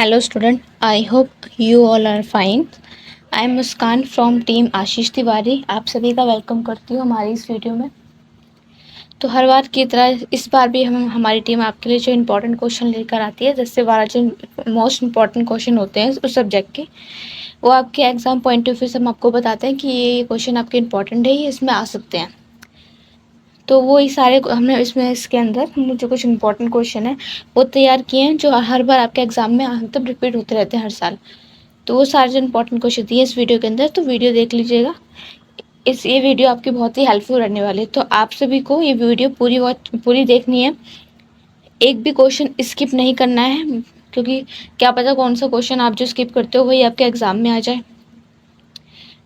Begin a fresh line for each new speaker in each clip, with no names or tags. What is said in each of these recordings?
Hello student, I hope you all are fine. I am Muskan from team Ashish Tiwari. आप सभी का welcome करती हूँ हमारी इस वीडियो में। तो हर बार की तरह इस बार भी हम हमारी टीम आपके लिए जो इम्पोर्टेंट क्वेश्चन लेकर आती है, 10 से 12 जो मोस्ट इम्पॉर्टेंट क्वेश्चन होते हैं उस सब्जेक्ट के, वो आपके एग्जाम पॉइंट ऑफ व्यू से हम आपको बताते हैं कि ये क्वेश्चन आपके इम्पोर्टेंट है, ये इसमें आ सकते हैं। तो वो ही सारे हमने इसमें इसके अंदर हमने जो कुछ इम्पोर्टेंट क्वेश्चन है वो तैयार किए हैं, जो हर बार आपके एग्जाम में मतलब रिपीट होते रहते हैं हर साल। तो वो सारे जो इम्पोर्टेंट क्वेश्चन दिए इस वीडियो के अंदर, तो वीडियो देख लीजिएगा। ये वीडियो आपकी बहुत ही हेल्पफुल रहने वाली है, तो आप सभी को ये वीडियो पूरी देखनी है। एक भी क्वेश्चन स्किप नहीं करना है, क्योंकि क्या पता कौन सा क्वेश्चन आप जो स्किप करते हो वही आपके एग्जाम में आ जाए।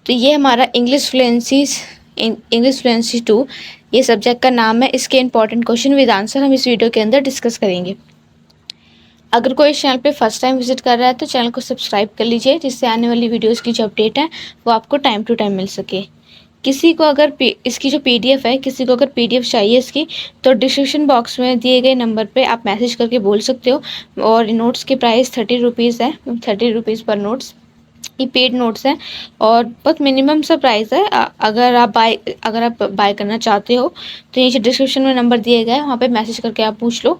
तो ये हमारा इंग्लिश फ्लुएंसी 2 ये सब्जेक्ट का नाम है। इसके इंपॉर्टेंट क्वेश्चन विद आंसर हम इस वीडियो के अंदर डिस्कस करेंगे। अगर कोई इस चैनल पे फर्स्ट टाइम विजिट कर रहा है तो चैनल को सब्सक्राइब कर लीजिए, जिससे आने वाली वीडियोस की जो अपडेट है वो आपको टाइम टू टाइम मिल सके। किसी को अगर इसकी जो पीडीएफ है, किसी को अगर पीडीएफ चाहिए इसकी, तो डिस्क्रिप्शन बॉक्स में दिए गए नंबर पे आप मैसेज करके बोल सकते हो। और नोट्स की प्राइस 30 रुपीज़ है, 30 रुपीज़ पर नोट्स। ये पेड नोट्स हैं और बहुत मिनिमम सा प्राइस है। अगर आप बाय करना चाहते हो तो नीचे डिस्क्रिप्शन में नंबर दिए गए हैं, वहाँ पे मैसेज करके आप पूछ लो।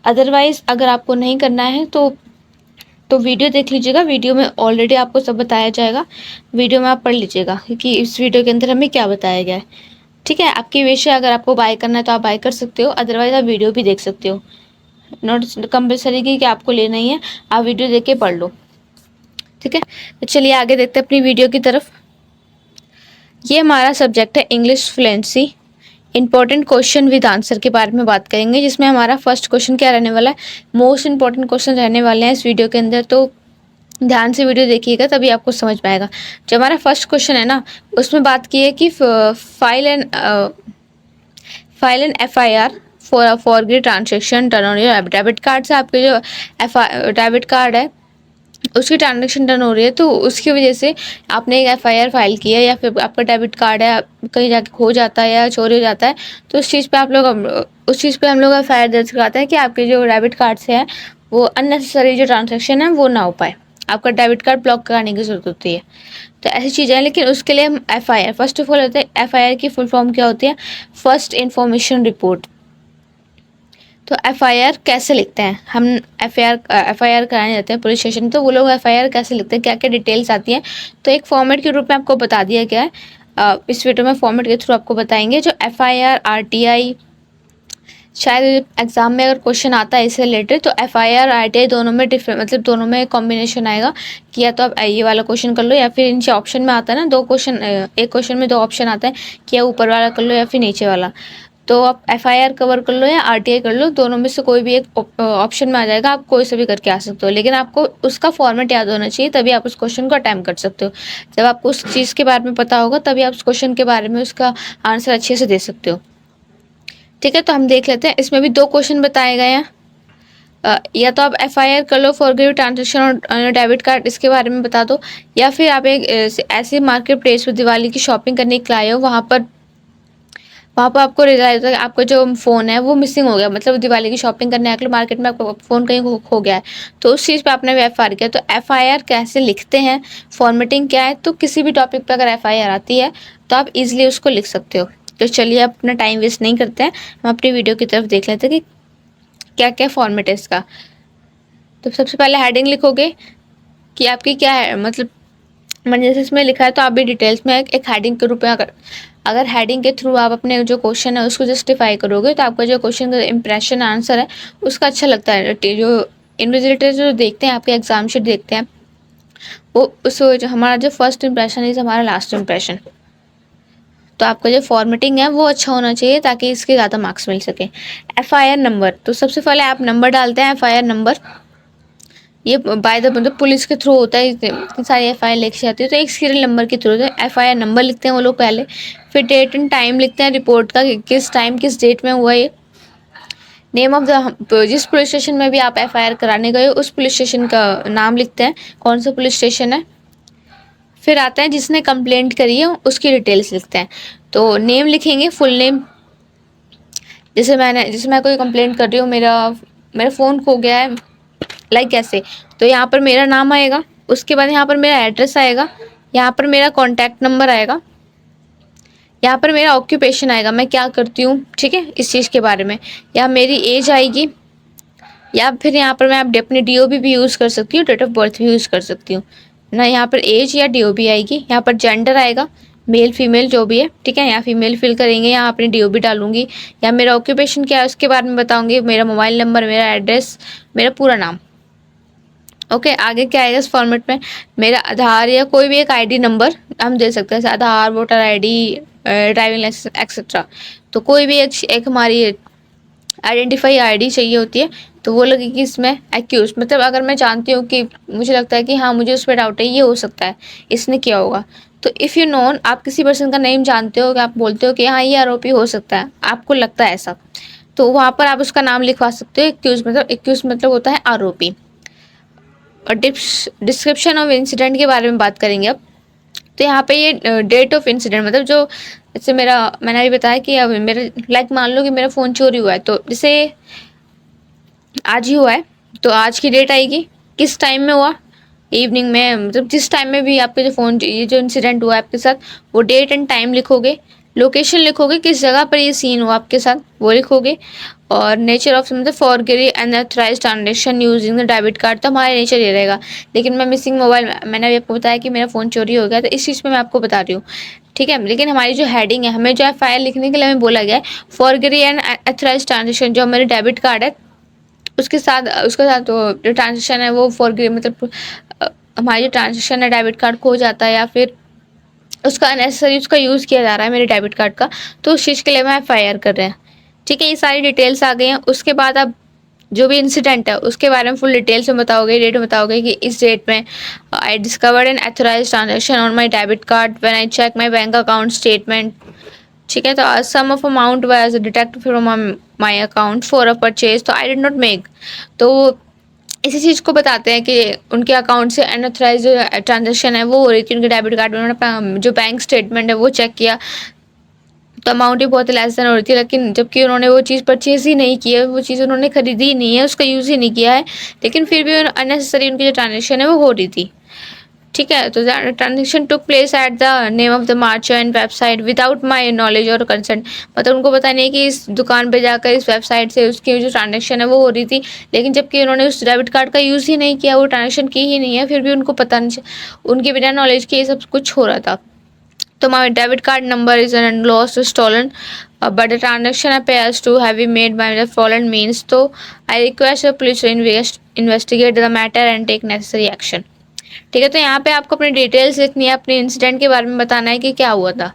अदरवाइज़ अगर आपको नहीं करना है तो वीडियो देख लीजिएगा। वीडियो में ऑलरेडी आपको सब बताया जाएगा, वीडियो में आप पढ़ लीजिएगा कि इस वीडियो के अंदर हमें क्या बताया गया है। ठीक है, आपकी विश है, अगर आपको बाय करना है तो आप बाय कर सकते हो, अदरवाइज़ आप वीडियो भी देख सकते हो। नोट कंपलसरी कि आपको लेना ही है, आप वीडियो देख के पढ़ लो। ठीक है, तो चलिए आगे देखते हैं अपनी वीडियो की तरफ। ये हमारा सब्जेक्ट है English fluency. Important question with answer के बारे में बात करेंगे, जिसमें हमारा फर्स्ट क्वेश्चन क्या रहने वाला है, मोस्ट इंपॉर्टेंट क्वेश्चन रहने वाले हैं इस वीडियो के अंदर। तो ध्यान से वीडियो देखिएगा तभी आपको समझ पाएगा। जो हमारा फर्स्ट क्वेश्चन है ना, उसमें बात की है कि file an FIR for transaction turn on your debit card से आपके जो डेबिट कार्ड है उसकी ट्रांजेक्शन डन हो रही है, तो उसकी वजह से आपने एक FIR फाइल की है, या फिर आपका डेबिट कार्ड है कहीं जाके खो जाता है या चोरी हो जाता है, तो उस चीज़ पे हम लोग FIR दर्ज कराते हैं कि आपके जो डेबिट कार्ड से है वो अननेसेसरी जो ट्रांजेक्शन है वो ना हो पाए, आपका डेबिट कार्ड ब्लॉक कराने की ज़रूरत होती है। तो ऐसी चीज़ें हैं, लेकिन उसके लिए हम FIR फर्स्ट ऑफ ऑल होता है। FIR की फुल फॉर्म क्या होती है, फर्स्ट इन्फॉर्मेशन रिपोर्ट। तो FIR कैसे लिखते हैं हम, FIR कराने जाते हैं पुलिस स्टेशन, तो वो लोग FIR कैसे लिखते हैं, क्या क्या डिटेल्स आती हैं, तो एक फॉर्मेट के रूप में आपको बता दिया गया है। इस वीडियो में फॉर्मेट के थ्रू आपको बताएंगे। जो FIR RTI, शायद एग्जाम में अगर क्वेश्चन आता है इससे रिलेटेड, तो FIR RTI दोनों में डिफरेंट, मतलब दोनों में कॉम्बिनेशन आएगा कि या तो आप ये वाला क्वेश्चन कर लो, या फिर नीचे ऑप्शन में आता है ना दो क्वेश्चन, एक क्वेश्चन में दो ऑप्शन आता है कि या ऊपर वाला कर लो या फिर नीचे वाला, तो आप FIR कवर कर लो या RTI कर लो, दोनों में से कोई भी एक ऑप्शन में आ जाएगा, आप कोई से भी करके आ सकते हो, लेकिन आपको उसका फॉर्मेट याद होना चाहिए, तभी आप उस क्वेश्चन को अटैम्प्ट कर सकते हो। जब आपको उस चीज़ के बारे में पता होगा तभी आप उस क्वेश्चन के बारे में उसका आंसर अच्छे से दे सकते हो। ठीक है, तो हम देख लेते हैं। इसमें भी दो क्वेश्चन बताए गए हैं। या तो आप FIR कर लो फॉर गिव ट्रांजेक्शन और डेबिट कार्ड, इसके बारे में बता दो, या फिर आप एक ऐसे मार्केट प्लेस पर दिवाली की शॉपिंग करने के लिए आए हो, वहाँ पर आपको रियलाइज होता है आपका जो फ़ोन है वो मिसिंग हो गया, मतलब दिवाली की शॉपिंग करने आए मार्केट में आपका फ़ोन कहीं खो गया है, तो उस चीज़ पे आपने FIR किया। तो FIR कैसे लिखते हैं, फॉर्मेटिंग क्या है, तो किसी भी टॉपिक पर अगर FIR आती है तो आप इजीली उसको लिख सकते हो। तो चलिए आप अपना टाइम वेस्ट नहीं करते हैं, हम अपनी वीडियो की तरफ देख लेते हैं कि क्या क्या फॉर्मेट है इसका। तो सबसे पहले हेडिंग लिखोगे कि आपकी क्या है, मतलब मैंने जैसे इसमें लिखा है, तो आप भी डिटेल्स में एक हेडिंग के रूप में अगर हेडिंग के थ्रू आप अपने जो क्वेश्चन है उसको जस्टिफाई करोगे, तो आपका जो क्वेश्चन का इंप्रेशन आंसर है उसका अच्छा लगता है। जो इन्विजिलेटर जो देखते हैं, आपके एग्जाम शीट देखते हैं, वो उस जो हमारा जो फर्स्ट इंप्रेशन इज हमारा लास्ट इंप्रेशन, तो आपका जो फॉर्मेटिंग है वो अच्छा होना चाहिए ताकि इसके ज़्यादा मार्क्स मिल सके। FIR नंबर, तो सबसे पहले आप नंबर डालते हैं, FIR नंबर। ये बाय द मतलब पुलिस के थ्रू होता है, इतनी सारी FIR लेके जाती है, तो एक सीरियल नंबर के थ्रू FIR नंबर लिखते हैं वो लोग पहले, फिर डेट एंड टाइम लिखते हैं रिपोर्ट का, किस टाइम किस डेट में हुआ ये, नेम ऑफ द, जिस पुलिस स्टेशन में भी आप FIR कराने गए हो उस पुलिस स्टेशन का नाम लिखते हैं, कौन सा पुलिस स्टेशन है। फिर आता है जिसने कंप्लेंट करी है उसकी डिटेल्स लिखते हैं, तो नेम लिखेंगे, फुल नेम। जैसे मैं कोई कंप्लेंट कर रही हूँ, मेरा फ़ोन खो गया है, लाइक कैसे, तो यहाँ पर मेरा नाम आएगा, उसके बाद यहाँ पर मेरा एड्रेस आएगा, यहाँ पर मेरा कॉन्टैक्ट नंबर आएगा, यहाँ पर मेरा ऑक्यूपेशन आएगा, मैं क्या करती हूँ, ठीक है, इस चीज़ के बारे में, या मेरी एज आएगी, या फिर यहाँ पर मैं अपनी DOB भी यूज़ कर सकती हूँ, डेट ऑफ बर्थ भी यूज़ कर सकती हूँ ना। यहाँ पर एज या DOB आएगी, यहाँ पर जेंडर आएगा, मेल फीमेल जो भी है, ठीक है, यहाँ फीमेल फिल करेंगे, यहाँ अपनी DOB डालूंगी, या मेरा ऑक्यूपेशन क्या है उसके बारे में बताऊंगी, मेरा मोबाइल नंबर, मेरा एड्रेस, मेरा पूरा नाम। ओके, आगे क्या आएगा इस फॉर्मेट में, मेरा आधार या कोई भी एक ID नंबर हम दे सकते हैं, Aadhaar, voter ID, driving licence etcetera. तो कोई भी एक हमारी आइडेंटिफाई ID चाहिए होती है, तो वो लगेगी इसमें एक्यूज, मतलब अगर मैं जानती हूँ कि मुझे लगता है कि हाँ मुझे उस पर डाउट है, ये हो सकता है इसने किया होगा, तो इफ़ यू नोन, आप किसी पर्सन का नेम जानते हो कि आप बोलते हो कि हाँ ये आरोपी हो सकता है, आपको लगता है ऐसा, तो वहाँ पर आप उसका नाम लिखवा सकते हो। एक्यूज मतलब होता है आरोपी। और डिस्क्रिप्शन ऑफ इंसिडेंट के बारे में बात करेंगे अब। तो यहाँ पे ये डेट ऑफ इंसिडेंट, मतलब जो जैसे मैंने अभी बताया कि अब मेरा लाइक मान लो कि मेरा फ़ोन चोरी हुआ है, तो जैसे आज ही हुआ है, तो आज की डेट आएगी, किस टाइम में हुआ, इवनिंग में, मतलब जिस टाइम में भी आपके जो फ़ोन, ये जो इंसिडेंट हुआ है आपके साथ, वो डेट एंड टाइम लिखोगे, लोकेशन लिखोगे, किस जगह पर ये सीन हुआ आपके साथ वो लिखोगे, और नेचर ऑफ मतलब forgery unauthorise transaction using the debit card, तो हमारा नेचर ये रहेगा। लेकिन मैं मिसिंग मोबाइल, मैंने अभी आपको बताया कि मेरा फ़ोन चोरी हो गया, तो इस चीज़ में मैं आपको बता रही हूँ, ठीक है। लेकिन हमारी जो हेडिंग है, हमें जो FIR लिखने के लिए हमें बोला गया है फॉरगेरी एंड अनऑथराइज ट्रांजेक्शन, जो हमारे डेबिट कार्ड है उसके साथ जो ट्रांजेक्शन है वो फॉरगेरी, मतलब हमारी जो ट्रांजेक्शन है डेबिट कार्ड खो जाता है, या फिर उसका अननेसेसरी उसका यूज़ किया जा रहा है मेरे डेबिट कार्ड का, तो उस चीज़ के लिए मैं FIR कर रहे हैं, ठीक है। ये सारी डिटेल्स आ गई हैं। उसके बाद अब जो भी इंसिडेंट है उसके बारे में फुल डिटेल्स में बताओगे, डेट में बताओगे कि इस डेट में I discovered an authorise transaction on my debit card when I check my bank account statement, ठीक है। तो sum of amount was deducted from my account for a purchase, तो आई डिड नॉट मेक, तो इसी चीज़ को बताते हैं कि उनके अकाउंट से अनऑथराइज ट्रांजेक्शन है वो हो रही थी उनके डेबिट कार्ड में, उन्होंने जो बैंक स्टेटमेंट है वो चेक किया, तो अमाउंट भी बहुत लेस देन हो रही थी, लेकिन जबकि उन्होंने वो चीज़ परचेज ही नहीं की है, वो चीज़ उन्होंने खरीदी ही नहीं है, उसका यूज़ ही नहीं किया है, लेकिन फिर भी अननेसेसरी उनकी जो ट्रांजेक्शन है वो हो रही थी, ठीक है। तो transaction took place at the name of the merchant website without my knowledge और कंसेंट, मतलब उनको पता नहीं कि इस दुकान पे जाकर इस वेबसाइट से उसकी जो ट्रांजेक्शन है वो हो रही थी, लेकिन जबकि उन्होंने उस डेबिट कार्ड का यूज़ ही नहीं किया, वो ट्रांजेक्शन की ही नहीं है, फिर भी उनको पता नहीं, उनके बिना नॉलेज के ये सब कुछ हो रहा था। तो my debit card number is lost or stolen, but the transaction appears to have been made by the fallen means. So I request the police to investigate the matter and take necessary action. ठीक है, तो यहाँ पे आपको अपनी details लिखनी है, अपने इंसिडेंट के बारे में बताना है कि क्या हुआ था।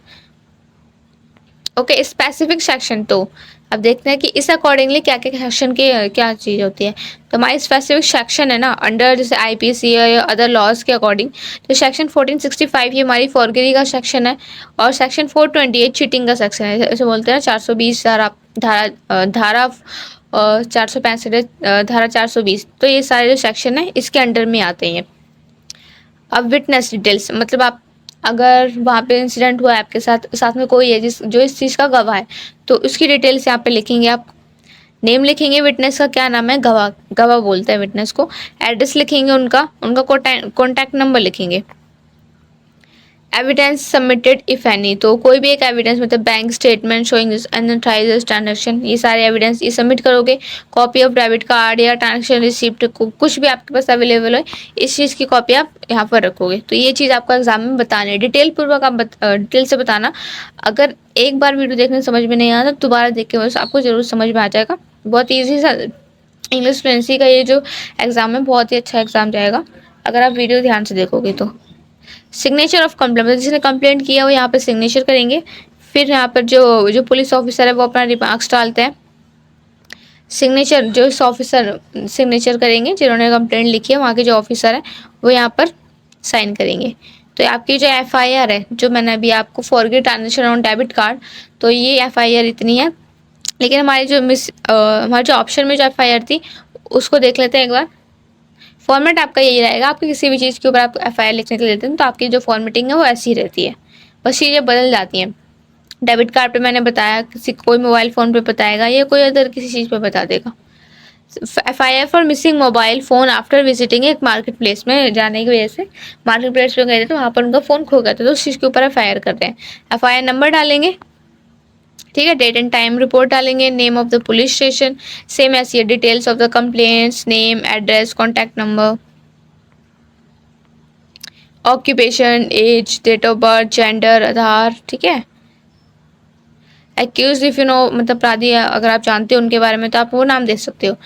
ओके, स्पेसिफिक सेक्शन, तो अब देखते हैं कि इस अकॉर्डिंगली क्या क्या सेक्शन की क्या चीज़ होती है। तो हमारी स्पेसिफिक सेक्शन है ना, अंडर जैसे IPC या अदर लॉज के अकॉर्डिंग, तो सेक्शन 1465 ये हमारी फॉरगेरी का सेक्शन है, और सेक्शन 428 चीटिंग का सेक्शन है, ऐसे बोलते हैं 420 धारा 465 धारा 420, तो ये सारे जो सेक्शन है इसके अंडर में आते हैं। अब विटनेस डिटेल्स, मतलब आप अगर वहाँ पे इंसिडेंट हुआ है आपके साथ में कोई है जो इस चीज़ का गवाह है, तो उसकी डिटेल्स यहाँ पे लिखेंगे आप, नेम लिखेंगे, विटनेस का क्या नाम है, गवाह बोलते हैं विटनेस को, एड्रेस लिखेंगे, उनका कॉन्टैक्ट नंबर लिखेंगे, एविडेंस सबमिटेड इफ एनी, तो कोई भी एक एविडेंस, मतलब bank statement showing unauthorised transaction, ये सारे एविडेंस ये सबमिट करोगे, कॉपी ऑफ डेबिट कार्ड या ट्रांजैक्शन रिसिप्ट, कुछ भी आपके पास अवेलेबल हो इस चीज़ की कॉपी आप यहाँ पर रखोगे। तो ये चीज़ आपको एग्जाम में बतानी है, डिटेल पूर्वक आप डिटेल से बताना। अगर एक बार वीडियो देखने समझ में नहीं आता, दोबारा देख के बस आपको ज़रूर समझ में आ जाएगा। बहुत ईजी सा इंग्लिश फ्लुएंसी का ये जो एग्ज़ाम है बहुत ही अच्छा एग्ज़ाम जाएगा अगर आप वीडियो ध्यान से देखोगे तो। सिग्नेचर ऑफ कंप्लेंट, जिसने कंप्लेंट किया वो यहाँ पर सिग्नेचर करेंगे, फिर यहाँ पर जो पुलिस ऑफिसर है वो अपना रिमार्क्स डालते हैं, सिग्नेचर जो इस ऑफिसर सिग्नेचर करेंगे जिन्होंने कंप्लेंट लिखी है, वहाँ के जो ऑफिसर है वो यहाँ पर साइन करेंगे। तो आपकी जो FIR है, जो मैंने अभी आपको forget transaction on debit card, तो ये FIR इतनी है। लेकिन हमारे जो ऑप्शन में जो FIR थी उसको देख लेते हैं एक बार। फॉर्मेट आपका यही रहेगा, आपकी किसी भी चीज़ के ऊपर आप FIR लिखने के लिए देते हैं तो आपकी जो फॉर्मेटिंग है वो ऐसी रहती है, बस चीज़ें बदल जाती हैं। डेबिट कार्ड पे मैंने बताया, कोई मोबाइल फ़ोन पे बताएगा या कोई अदर किसी चीज़ पे बता देगा। FIR for missing mobile phone after visiting एक मार्केट प्लेस में जाने की वजह से मार्केट प्लेस पे गए थे तो वहाँ पर उनका फ़ोन खो गया था, तो उस चीज़ के ऊपर FIR कर रहे हैं। FIR नंबर डालेंगे, ठीक है, डेट एंड टाइम रिपोर्ट डालेंगे, name of the police station, same ऐसी details of the complaints, name, address, contact number, occupation, age, date of birth, gender, Aadhaar, ठीक है। एक्यूज इफ यू नो, मतलब अपराधी अगर आप जानते हो उनके बारे में तो आप वो नाम दे सकते हो।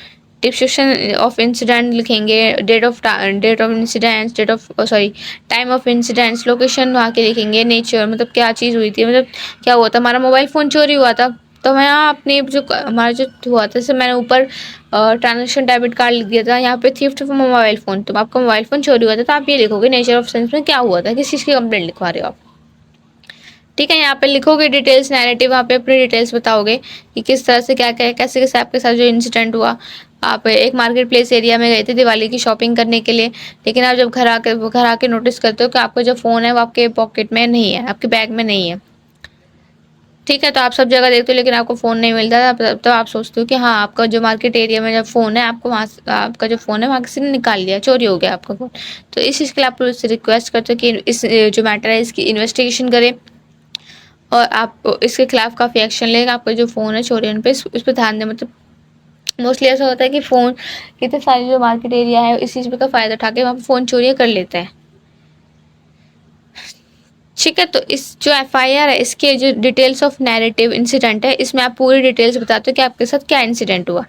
डिस्क्रिप्शन ऑफ इंसिडेंट लिखेंगे, date of incident, date of sorry time of incidents, location वहाँ के लिखेंगे, नेचर मतलब क्या चीज़ हुई थी, मतलब क्या हुआ था, हमारा मोबाइल फ़ोन चोरी हुआ था तो मैं यहाँ अपने जो हमारा जो हुआ था, जैसे मैंने ऊपर ट्रांजेक्शन डेबिट कार्ड लिख दिया था, यहाँ पे थीफ्ट ऑफ मोबाइल फ़ोन, तो आपका मोबाइल फ़ोन चोरी हुआ था तो आप ये लिखोगे नेचर ऑफ सेंस में क्या हुआ था, किस चीज़ की कंप्लेंट लिखवा रहे हो आप, ठीक है। यहाँ पे लिखोगे डिटेल्स, नैरेटिव, वहाँ पे अपनी डिटेल्स बताओगे कि किस तरह से क्या क्या कैसे कैसे आपके साथ जो इंसिडेंट हुआ। आप एक मार्केट प्लेस एरिया में गए थे दिवाली की शॉपिंग करने के लिए, लेकिन आप जब घर आके नोटिस करते हो कि आपका जो फ़ोन है वो आपके पॉकेट में नहीं है, आपके बैग में नहीं है, ठीक है। तो आप सब जगह देखते हो लेकिन आपको फ़ोन नहीं मिलता, तो आप सोचते हो कि हाँ आपका जो मार्केट एरिया में जब फ़ोन है आपको वहाँ आपका जो फ़ोन है वहाँ किसी ने निकाल लिया, चोरी हो गया आपका फ़ोन। तो इस चीज़ के लिए आप पुलिस से रिक्वेस्ट करते हो कि इस जो मैटर है इसकी इन्वेस्टिगेशन करें और आप इसके खिलाफ काफ़ी एक्शन लेगा। आपका जो फ़ोन है चोरी होने पे इस पर ध्यान दें। मतलब मोस्टली ऐसा होता है कि फ़ोन कितने सारे जो मार्केट एरिया है इस चीज़ का फ़ायदा उठा के वहाँ पर फ़ोन चोरियाँ कर लेते हैं, ठीक है। तो इस जो FIR है इसके जो डिटेल्स ऑफ नैरेटिव इंसिडेंट है इसमें आप पूरी डिटेल्स बताते हो कि आपके साथ क्या इंसिडेंट हुआ।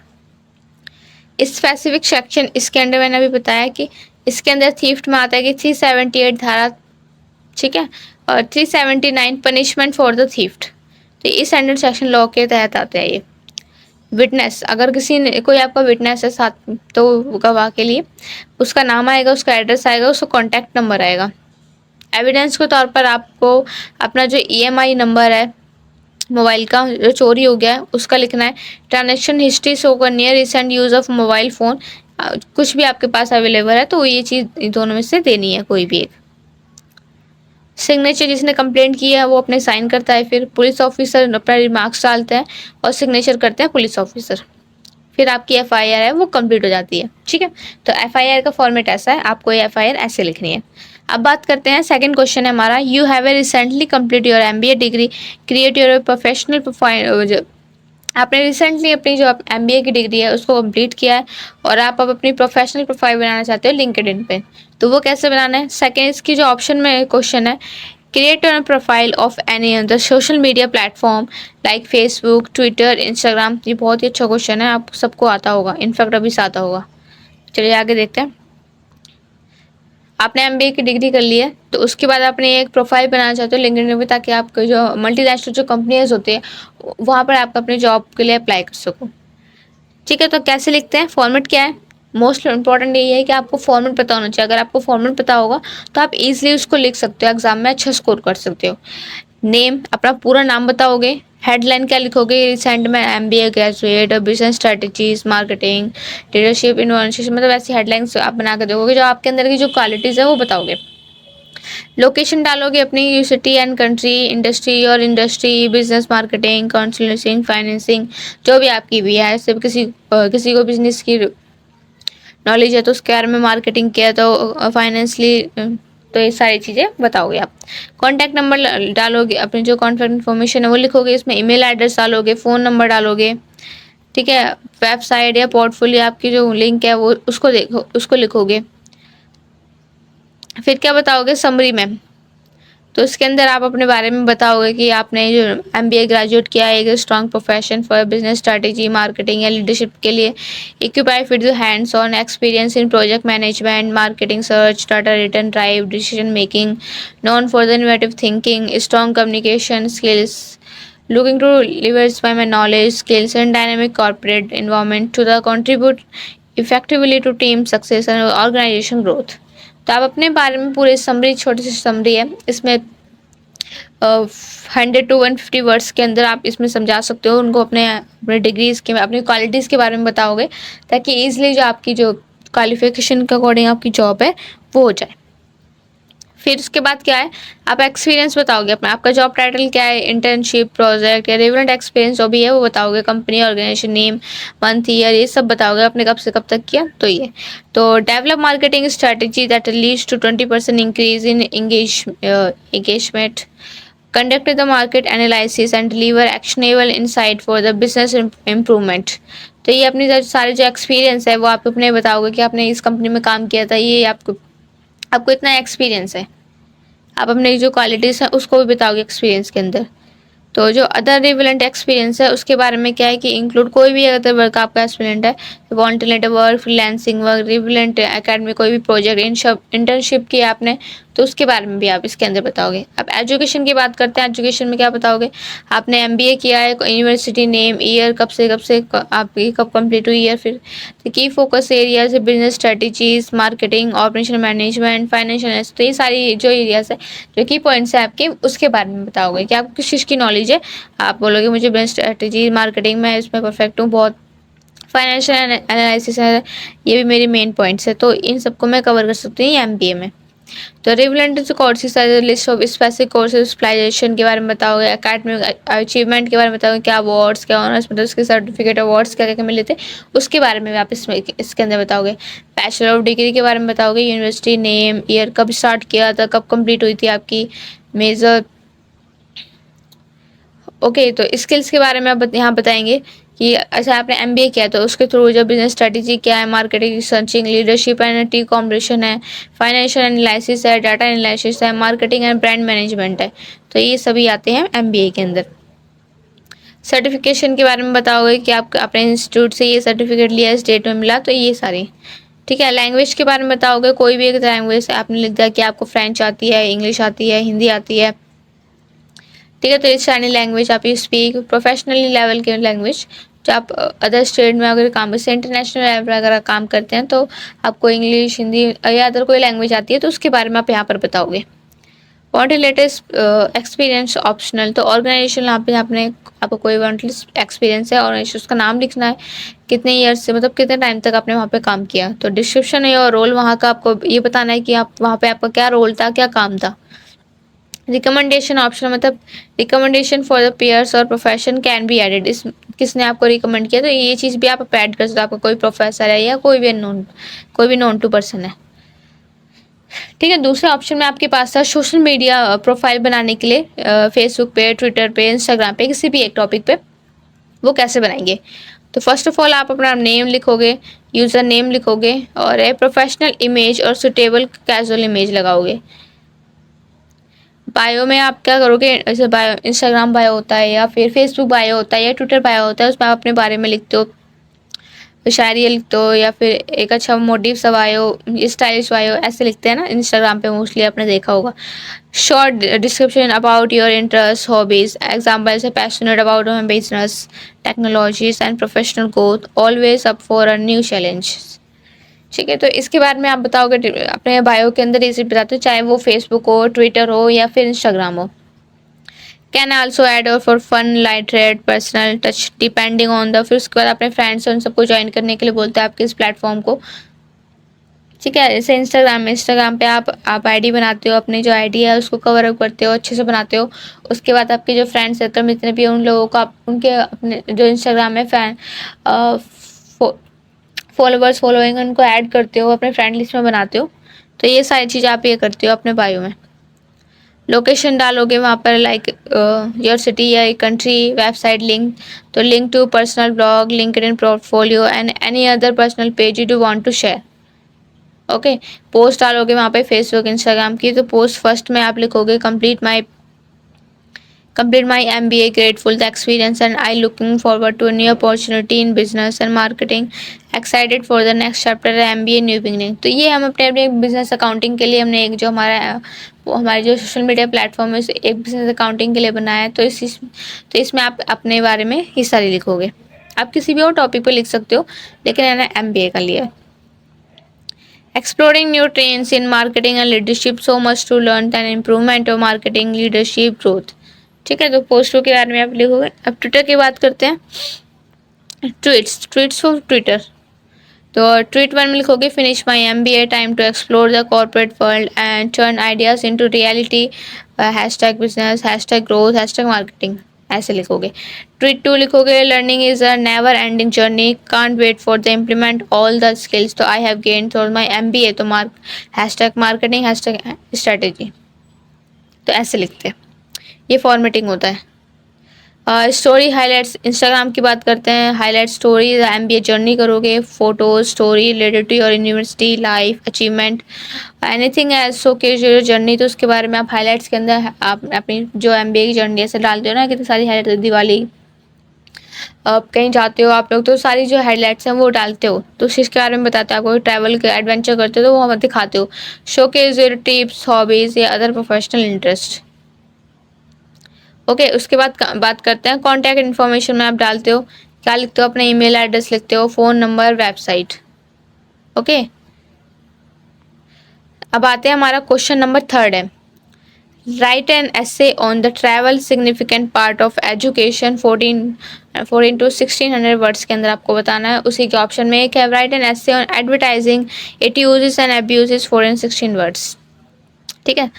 इस स्पेसिफिक सेक्शन इसके अंदर मैंने अभी बताया कि इसके अंदर थीफ्ट में आता है कि 378 धारा, ठीक है, और 379 पनिशमेंट फॉर द थीफ्ट, तो इस अंडर सेक्शन लॉ के तहत आते हैं ये। विटनेस, अगर किसी ने कोई आपका विटनेस है साथ तो गवाह के लिए उसका नाम आएगा, उसका एड्रेस आएगा, उसका कॉन्टैक्ट नंबर आएगा। एविडेंस के तौर पर आपको अपना जो EMI नंबर है मोबाइल का जो चोरी हो गया है उसका लिखना है। ट्रांजेक्शन हिस्ट्री शो करनी है, recent use of mobile phone, कुछ भी आपके पास अवेलेबल है तो ये चीज़ दोनों में से देनी है कोई भी एक। सिग्नेचर, जिसने कंप्लेंट की है वो अपने साइन करता है, फिर पुलिस ऑफिसर अपना रिमार्क्स डालते हैं और सिग्नेचर करते हैं पुलिस ऑफिसर, फिर आपकी FIR है वो कंप्लीट हो जाती है, ठीक है। तो FIR का फॉर्मेट ऐसा है, आपको ये FIR ऐसे लिखनी है। अब बात करते हैं सेकंड क्वेश्चन है हमारा, you have a recently complete your MBA degree, create your professional profile, आपने रिसेंटली अपनी जो MBA की डिग्री है उसको कंप्लीट किया है और आप अब अपनी प्रोफेशनल प्रोफाइल बनाना चाहते हो लिंक्डइन पे, तो वो कैसे बनाना है। सेकेंड इसकी जो ऑप्शन में क्वेश्चन है, create your profile of any other social media platform like Facebook, Twitter, Instagram. ये बहुत ही अच्छा क्वेश्चन है, आप सबको आता होगा, इनफैक्ट अभी से आता होगा। चलिए आगे देखते हैं। आपने MBA की डिग्री कर ली है तो उसके बाद आपने एक प्रोफाइल बनाना चाहते हो लिंक्डइन पे ताकि आपके जो मल्टीनेशनल जो कंपनीज होती है वहाँ पर आप अपने जॉब के लिए अप्लाई कर सको, ठीक है। तो कैसे लिखते हैं, फॉर्मेट क्या है, मोस्ट इंपॉर्टेंट यही है कि आपको फॉर्मेट पता होना चाहिए। अगर आपको फॉर्मेट पता होगा तो आप इजीली उसको लिख सकते हो, एग्जाम में अच्छा स्कोर कर सकते हो। नेम, अपना पूरा नाम बताओगे, हेडलाइन क्या लिखोगे, रिसेंट में MBA graduate, business strategies, marketing, leadership, innovation, मतलब ऐसी हेडलाइंस आप बना के दोगे, जो आपके अंदर की जो क्वालिटीज़ है वो बताओगे। लोकेशन डालोगे अपनी सिटी एंड कंट्री, इंडस्ट्री और industry, business, marketing, counselling, financing, जो भी आपकी भी है, सिर्फ किसी को बिजनेस की नॉलेज है तो उसके बारे में, मार्केटिंग किया तो फाइनेंशली, तो ये सारी चीज़ें बताओगे आप। कॉन्टैक्ट नंबर डालोगे, अपनी जो कॉन्टैक्ट इन्फॉर्मेशन है वो लिखोगे, इसमें ईमेल एड्रेस डालोगे, फ़ोन नंबर डालोगे, ठीक है। वेबसाइट या पोर्टफोलियो आपकी जो लिंक है वो उसको लिखोगे। फिर क्या बताओगे समरी में, तो इसके अंदर आप अपने बारे में बताओगे कि आपने जो MBA ग्रेजुएट किया है, एक strong profession for business strategy, marketing या लीडरशिप के लिए, equipped with hands on experience in project management, marketing, search, data return, drive, decision making, non for the innovative thinking, strong communication skills, looking to leverage my knowledge, skills and dynamic corporate environment to the contribute effectively to team success and organization growth। तो आप अपने बारे में पूरे summary, छोटी सी summary है, इसमें 100 to 150 words के अंदर आप इसमें समझा सकते हो उनको, अपने डिग्रीज़ के, अपनी क्वालिटीज़ के बारे में बताओगे ताकि ईजिली जो आपकी जो क्वालिफिकेशन के अकॉर्डिंग आपकी जॉब है वो हो जाए। फिर उसके बाद क्या है, आप एक्सपीरियंस बताओगे अपना, आपका जॉब टाइटल क्या है, इंटर्नशिप, प्रोजेक्ट या रिलेवेंट एक्सपीरियंस जो भी है वो बताओगे, company, organisation name, month, year, ये सब बताओगे आपने कब से कब तक किया। तो ये तो develop marketing strategy that leads to 20% increase in engagement, conduct the market analysis and deliver actionable insight for the business improvement। तो ये अपनी सारे जो एक्सपीरियंस है वो आप अपने बताओगे कि आपने इस कंपनी में काम किया था, ये आपको आपको इतना एक्सपीरियंस है। आप अपनी जो क्वालिटीज़ हैं उसको भी बताओगे एक्सपीरियंस के अंदर। तो जो अदर रिलेवेंट एक्सपीरियंस है उसके बारे में क्या है कि इंक्लूड कोई भी अदर वर्क आपका एक्सपीरियंट है, volunteer work, freelancing work, relevant academy, कोई भी प्रोजेक्ट, इंटर्नशिप किया आपने तो उसके बारे में भी आप इसके अंदर बताओगे। अब एजुकेशन की बात करते हैं, एजुकेशन में क्या बताओगे, आपने एमबीए किया है, यूनिवर्सिटी नेम, ईयर, कब से आपकी कब कंप्लीट हुई है, फिर की focus areas, business strategies, marketing, operation management, financial, तो ये सारी जो एरियाज है, जो की पॉइंट्स है आपके, उसके बारे में बताओगे कि आपको किस चीज़ की नॉलेज है। आप बोलोगे मुझे बिजनेस स्ट्रेटजी, मार्केटिंग में इसमें परफेक्ट हूँ बहुत, फाइनेंशियल एनालिसिस है, ये भी मेरी मेन पॉइंट्स है, तो इन सबको मैं कवर कर सकती हूँ एमबीए में। तो relevant courses list of specific courses, specialization के बारे में बताओगे, एकेडमिक अचीवमेंट के बारे में बताओगे, क्या अवार्ड्स, क्या ऑनर्स, मतलब उसके सर्टिफिकेट, अवार्ड्स क्या क्या मिले थे उसके बारे में भी आप इसके अंदर बताओगे। बैचलर ऑफ डिग्री के बारे में बताओगे, यूनिवर्सिटी नेम, ईयर, कब स्टार्ट किया था, कब कंप्लीट हुई थी आपकी, मेजर। ओके, तो स्किल्स के बारे में आप यहाँ बताएंगे कि अच्छा आपने एमबीए किया तो उसके थ्रू जो बिजनेस स्ट्रेटजी क्या है, marketing, researching, leadership and T combination है, फाइनेंशियल एनालिसिस है, डाटा एनालिसिस है, मार्केटिंग एंड ब्रांड मैनेजमेंट है, तो ये सभी आते हैं एमबीए के अंदर। सर्टिफिकेशन के बारे में बताओगे कि आप अपने इंस्टीट्यूट से ये सर्टिफिकेट लिया, स्टेट में मिला, तो ये सारी। ठीक है, लैंग्वेज के बारे में बताओगे, कोई भी एक लैंग्वेज आपने लिख दिया कि आपको फ्रेंच आती है, इंग्लिश आती है, हिंदी आती है, ठीक है, तो इस सारी लैंग्वेज आप ये स्पीक, प्रोफेशनली लेवल के लैंग्वेज जो आप अदर स्टेट में अगर काम, जैसे इंटरनेशनल लेवल पर अगर काम करते हैं तो आपको इंग्लिश, हिंदी या अदर कोई लैंग्वेज आती है तो उसके बारे में आप यहाँ पर बताओगे। वॉन्ट लेटेस्ट एक्सपीरियंस ऑप्शनल, तो ऑर्गेनाइजेशन यहाँ पे आपने आपको कोई वॉन्ट एक्सपीरियंस है और उसका नाम लिखना है, कितने ईयर्स से, मतलब कितने टाइम तक आपने वहाँ पे काम किया। तो डिस्क्रिप्शन है और रोल वहाँ का, आपको ये बताना है कि आप वहाँ पे आपका क्या रोल था, क्या काम था। रिकमेंडेशन ऑप्शन, मतलब रिकमेंडेशन फॉर द पेयर्स और प्रोफेशन कैन बी एडेड, इस किसने आपको रिकमेंड किया तो ये चीज़ भी आप ऐड कर सकते हो, आपका कोई प्रोफेसर है या कोई भी नॉन टू पर्सन है। ठीक है, दूसरे ऑप्शन में आपके पास था सोशल मीडिया प्रोफाइल बनाने के लिए, फेसबुक पे, ट्विटर पे, इंस्टाग्राम पे, किसी भी एक टॉपिक पे वो कैसे बनाएंगे। तो फर्स्ट ऑफ ऑल आप अपना नेम लिखोगे, यूज़र नेम लिखोगे और ए प्रोफेशनल इमेज और सुटेबल कैजुअल इमेज लगाओगे। बायो में आप क्या करोगे, जैसे बायो, इंस्टाग्राम बायो होता है या फिर फेसबुक बायो होता है या ट्विटर बायो होता है, उसमें आप अपने बारे में लिखते हो, शायरी लिखते हो या फिर एक अच्छा मोटिव सा बायो, स्टाइलिश बायो ऐसे लिखते हैं ना इंस्टाग्राम पे, मोस्टली आपने देखा होगा। Short description about your interest, hobbies, example से passionate about business, technologies and professional growth, always up for a new challenge. ठीक है, तो इसके बारे में आप बताओगे अपने बायो के अंदर, इसे बताते हो, चाहे वो फेसबुक हो, ट्विटर हो या फिर इंस्टाग्राम हो। कैन आल्सो ऐड और for fun, light red, personal touch depending on the, फिर उसके बाद अपने फ्रेंड्स उन सबको ज्वाइन करने के लिए बोलते हैं आपके इस प्लेटफॉर्म को। ठीक है, जैसे इंस्टाग्राम पे आप आईडी बनाते हो, अपनी जो आईडी है उसको कवर अप करते हो, अच्छे से बनाते हो। उसके बाद आपके जो फ्रेंड्स हैं, तो जितने भी उन लोगों को आप उनके अपने जो इंस्टाग्राम में फॉलोवर्स, फॉलोइंग, उनको ऐड करते हो, अपने फ्रेंड लिस्ट में बनाते हो। तो ये सारी चीज़ आप ये करते हो अपने बायो में। लोकेशन डालोगे वहाँ पर, लाइक योर सिटी या कंट्री, वेबसाइट लिंक, तो link to personal blog, LinkedIn portfolio and any other personal page you do want to share. Okay, post डालोगे वहाँ पे फेसबुक, इंस्टाग्राम की, तो पोस्ट फर्स्ट में आप लिखोगे complete my MBA, grateful the experience and I looking forward to a new opportunity in business and marketing, excited for the next chapter MBA new beginning. तो ये हम अपने बिजनेस अकाउंटिंग के लिए हमने एक जो हमारे जो सोशल मीडिया प्लेटफॉर्म है एक बिजनेस अकाउंटिंग के लिए बनाया है। तो इसमें आप अपने बारे में ही सारी लिखोगे। आप किसी भी और टॉपिक पे लिख सकते हो, लेकिन मैंने MBA का लिया है। Exploring new trends in marketing and leadership, so much to learn and improvement of marketing leadership growth। ठीक है, तो पोस्टों के बारे में आप लिखोगे। अब ट्विटर की बात करते हैं। ट्वीट्स फॉर ट्विटर, तो ट्वीट वन में लिखोगे finish my MBA, time to explore the corporate world and turn ideas into reality, hashtag business, hashtag growth, hashtag marketing, ऐसे लिखोगे। ट्वीट टू लिखोगे learning is a never ending journey, can't wait for the implement all the skills तो I have gain through my MBA, तो hashtag marketing, hashtag strategy, तो ऐसे लिखते हैं। ये फॉर्मेटिंग होता है। स्टोरी हाईलाइट्स, इंस्टाग्राम की बात करते हैं। हाईलाइट स्टोरी MBA जर्नी करोगे, photos story related to your university life achievement anything as so के जो जर्नी, तो उसके बारे में आप हाईलाइट्स के अंदर आप अपनी जो MBA की जर्नी ऐसे डालते हो ना, कितनी सारी हाईलाइट, दिवाली आप कहीं जाते हो आप लोग तो सारी जो हाईलाइट्स हैं वो डालते हो, तो उसके बारे में बताते हो। आपको ट्रैवल के एडवेंचर करते हो तो वो दिखाते हो। शो के योर टिप्स हॉबीज़ या अदर प्रोफेशनल इंटरेस्ट। ओके उसके बाद बात करते हैं कॉन्टैक्ट इन्फॉर्मेशन में आप डालते हो, क्या लिखते हो, अपना ईमेल एड्रेस लिखते हो, फ़ोन नंबर, वेबसाइट। ओके अब आते हैं, हमारा क्वेश्चन नंबर 3 है, right an essay on the travel significant part of education, 14 to 1600 words के अंदर आपको बताना है। उसी के ऑप्शन में एक है right an essay on advertising, it uses and abuses 4 and 16 words. ठीक है,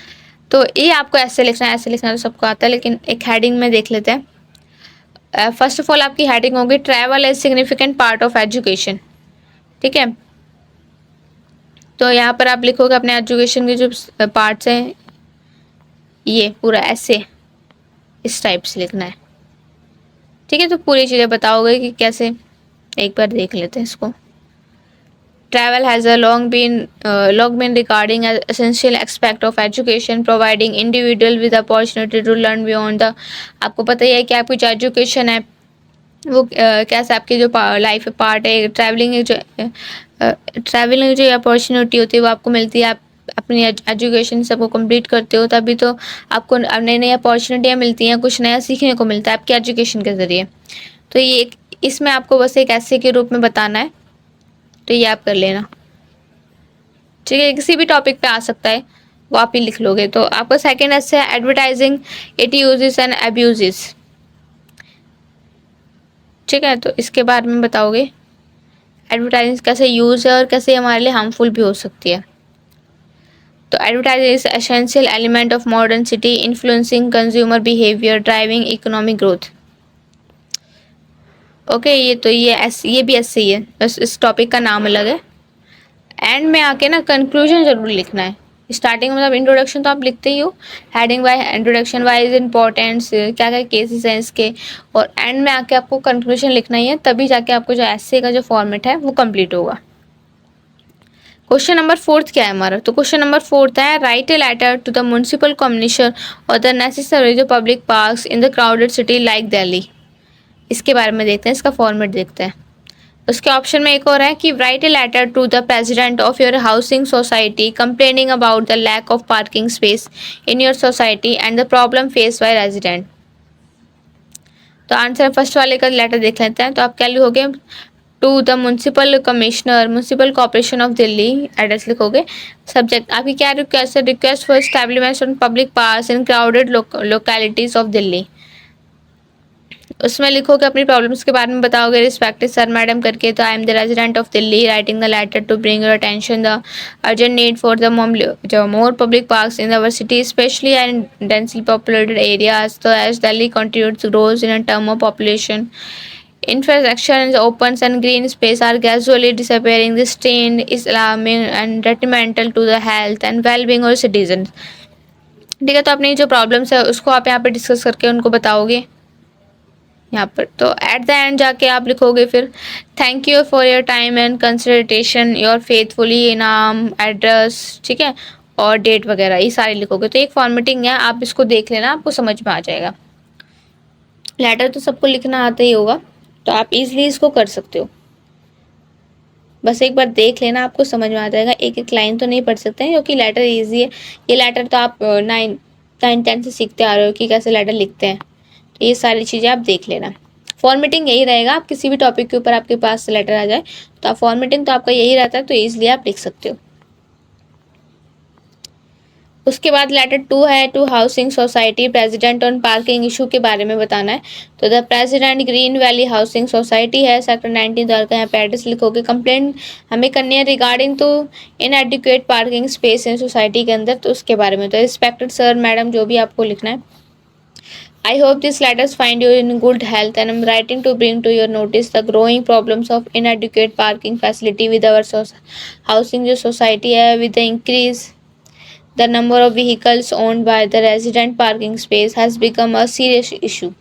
तो ये आपको ऐसे लिखना है, ऐसे लिखना तो सबको आता है, लेकिन एक हेडिंग में देख लेते हैं। फर्स्ट ऑफ ऑल आपकी हेडिंग होगी travel as significant part of education. ठीक है, तो यहाँ पर आप लिखोगे अपने एजुकेशन के जो पार्ट्स हैं, ये पूरा ऐसे इस टाइप से लिखना है। ठीक है, तो पूरी चीज़ें बताओगे कि कैसे, एक बार देख लेते हैं इसको। Travel has a long been regarding as essential aspect of education, providing individual with the opportunity to learn beyond the, आपको पता ही है कि आपकी जो एजुकेशन है वो कैसे आपकी जो लाइफ पार्ट है। ट्रैवलिंग जो अपॉर्चुनिटी होती है वो आपको मिलती है, आप अपनी एजुकेशन सबको कंप्लीट करते हो तभी तो आपको नई नई अपॉर्चुनिटियाँ मिलती हैं, कुछ नया सीखने को मिलता है आपकी एजुकेशन के ज़रिए। तो ये इसमें आपको बस एक ऐसे के रूप में बताना है, तो ये आप कर लेना। ठीक है, किसी भी टॉपिक पे आ सकता है, वो आप ही लिख लोगे। तो आपका सेकंड ऐसे है advertising, it uses and abuses. ठीक है, तो इसके बारे में बताओगे एडवर्टाइजिंग कैसे यूज़ है और कैसे हमारे लिए हार्मफुल भी हो सकती है। तो advertising is essential element of modern city, influencing consumer behaviour, driving economic growth. Okay, ये भी ऐसे ही है, बस इस टॉपिक का नाम अलग है। एंड में आके ना कंक्लूजन जरूर लिखना है। स्टार्टिंग में मतलब इंट्रोडक्शन तो आप लिखते ही हो, heading wise introduction wise importance क्या क्या केसेस हैं इसके, और एंड में आके आपको कंक्लूजन लिखना ही है, तभी जाके आपको जो ऐसे का जो फॉर्मेट है वो कंप्लीट होगा। क्वेश्चन नंबर 4 क्या है हमारा, तो क्वेश्चन नंबर 4 है write a letter to the municipal commissioner और द नेसेसरी जो public parks in the crowded city like Delhi. इसके बारे में देखते हैं, इसका फॉर्मेट देखते हैं। उसके ऑप्शन में एक और है कि write a letter to the president of your housing society complaining about the lack of parking space in your society and the problem face by resident. तो आंसर फर्स्ट वाले का लेटर देख लेते हैं। तो आप क्या लिखोगे, to the municipal commissioner municipal corporation of Delhi, address लिखोगे। सब्जेक्ट आपकी क्या रिक्वेस्ट है, request for establishment on public parks in crowded localities of Delhi. उसमें लिखोगे अपनी प्रॉब्लम्स के बारे में बताओगे, रिस्पेक्टेड सर मैडम करके। तो I am the resident of Delhi writing the letter to bring your attention the urgent need for the more public parks in our city specially and densely populated areas. तो as Delhi continues grows in term of population, infrastructure opens and green space are gradually disappearing. This trend is alarming and detrimental to the health and well-being of citizens. ठीक है, तो अपनी जो problems है उसको आप यहाँ पे डिस्कस करके उनको बताओगे यहाँ पर। तो एट द एंड जाके आप लिखोगे फिर thank you for your time and consideration your faithfully, नाम, एड्रेस, ठीक है, और डेट वगैरह ये सारे लिखोगे। तो एक फॉर्मेटिंग है, आप इसको देख लेना, आपको समझ में आ जाएगा। लेटर तो सबको लिखना आता ही होगा, तो आप इजीली इसको कर सकते हो। बस एक बार देख लेना, आपको समझ में आ जाएगा। एक एक लाइन तो नहीं पढ़ सकते हैं क्योंकि लेटर इजी है। ये लेटर तो आप 9th-10th से सीखते आ रहे हो कि कैसे लेटर लिखते हैं, तो ये सारी चीज़ें आप देख लेना। फॉर्मेटिंग यही रहेगा, आप किसी भी टॉपिक के ऊपर आपके पास लेटर आ जाए तो आप फॉर्मेटिंग तो आपका यही रहता है, तो ईजिली आप लिख सकते हो। उसके बाद लेटर 2 है to housing society president on parking issue के बारे में बताना है। तो the president green valley housing society है, सेक्टर 19 द्वारा का यहाँ पे एड्रेस लिखोगे। कंप्लेंट हमें करनी है regarding to inadequate parking space in society के अंदर, तो उसके बारे में। तो रिस्पेक्टेड सर मैडम जो भी आपको लिखना है। I hope these letters find you in good health, and I'm writing to bring to your notice the growing problems of inadequate parking facility with our housing जो society है, with the increase the number of vehicles owned by the resident parking space has become a serious issue.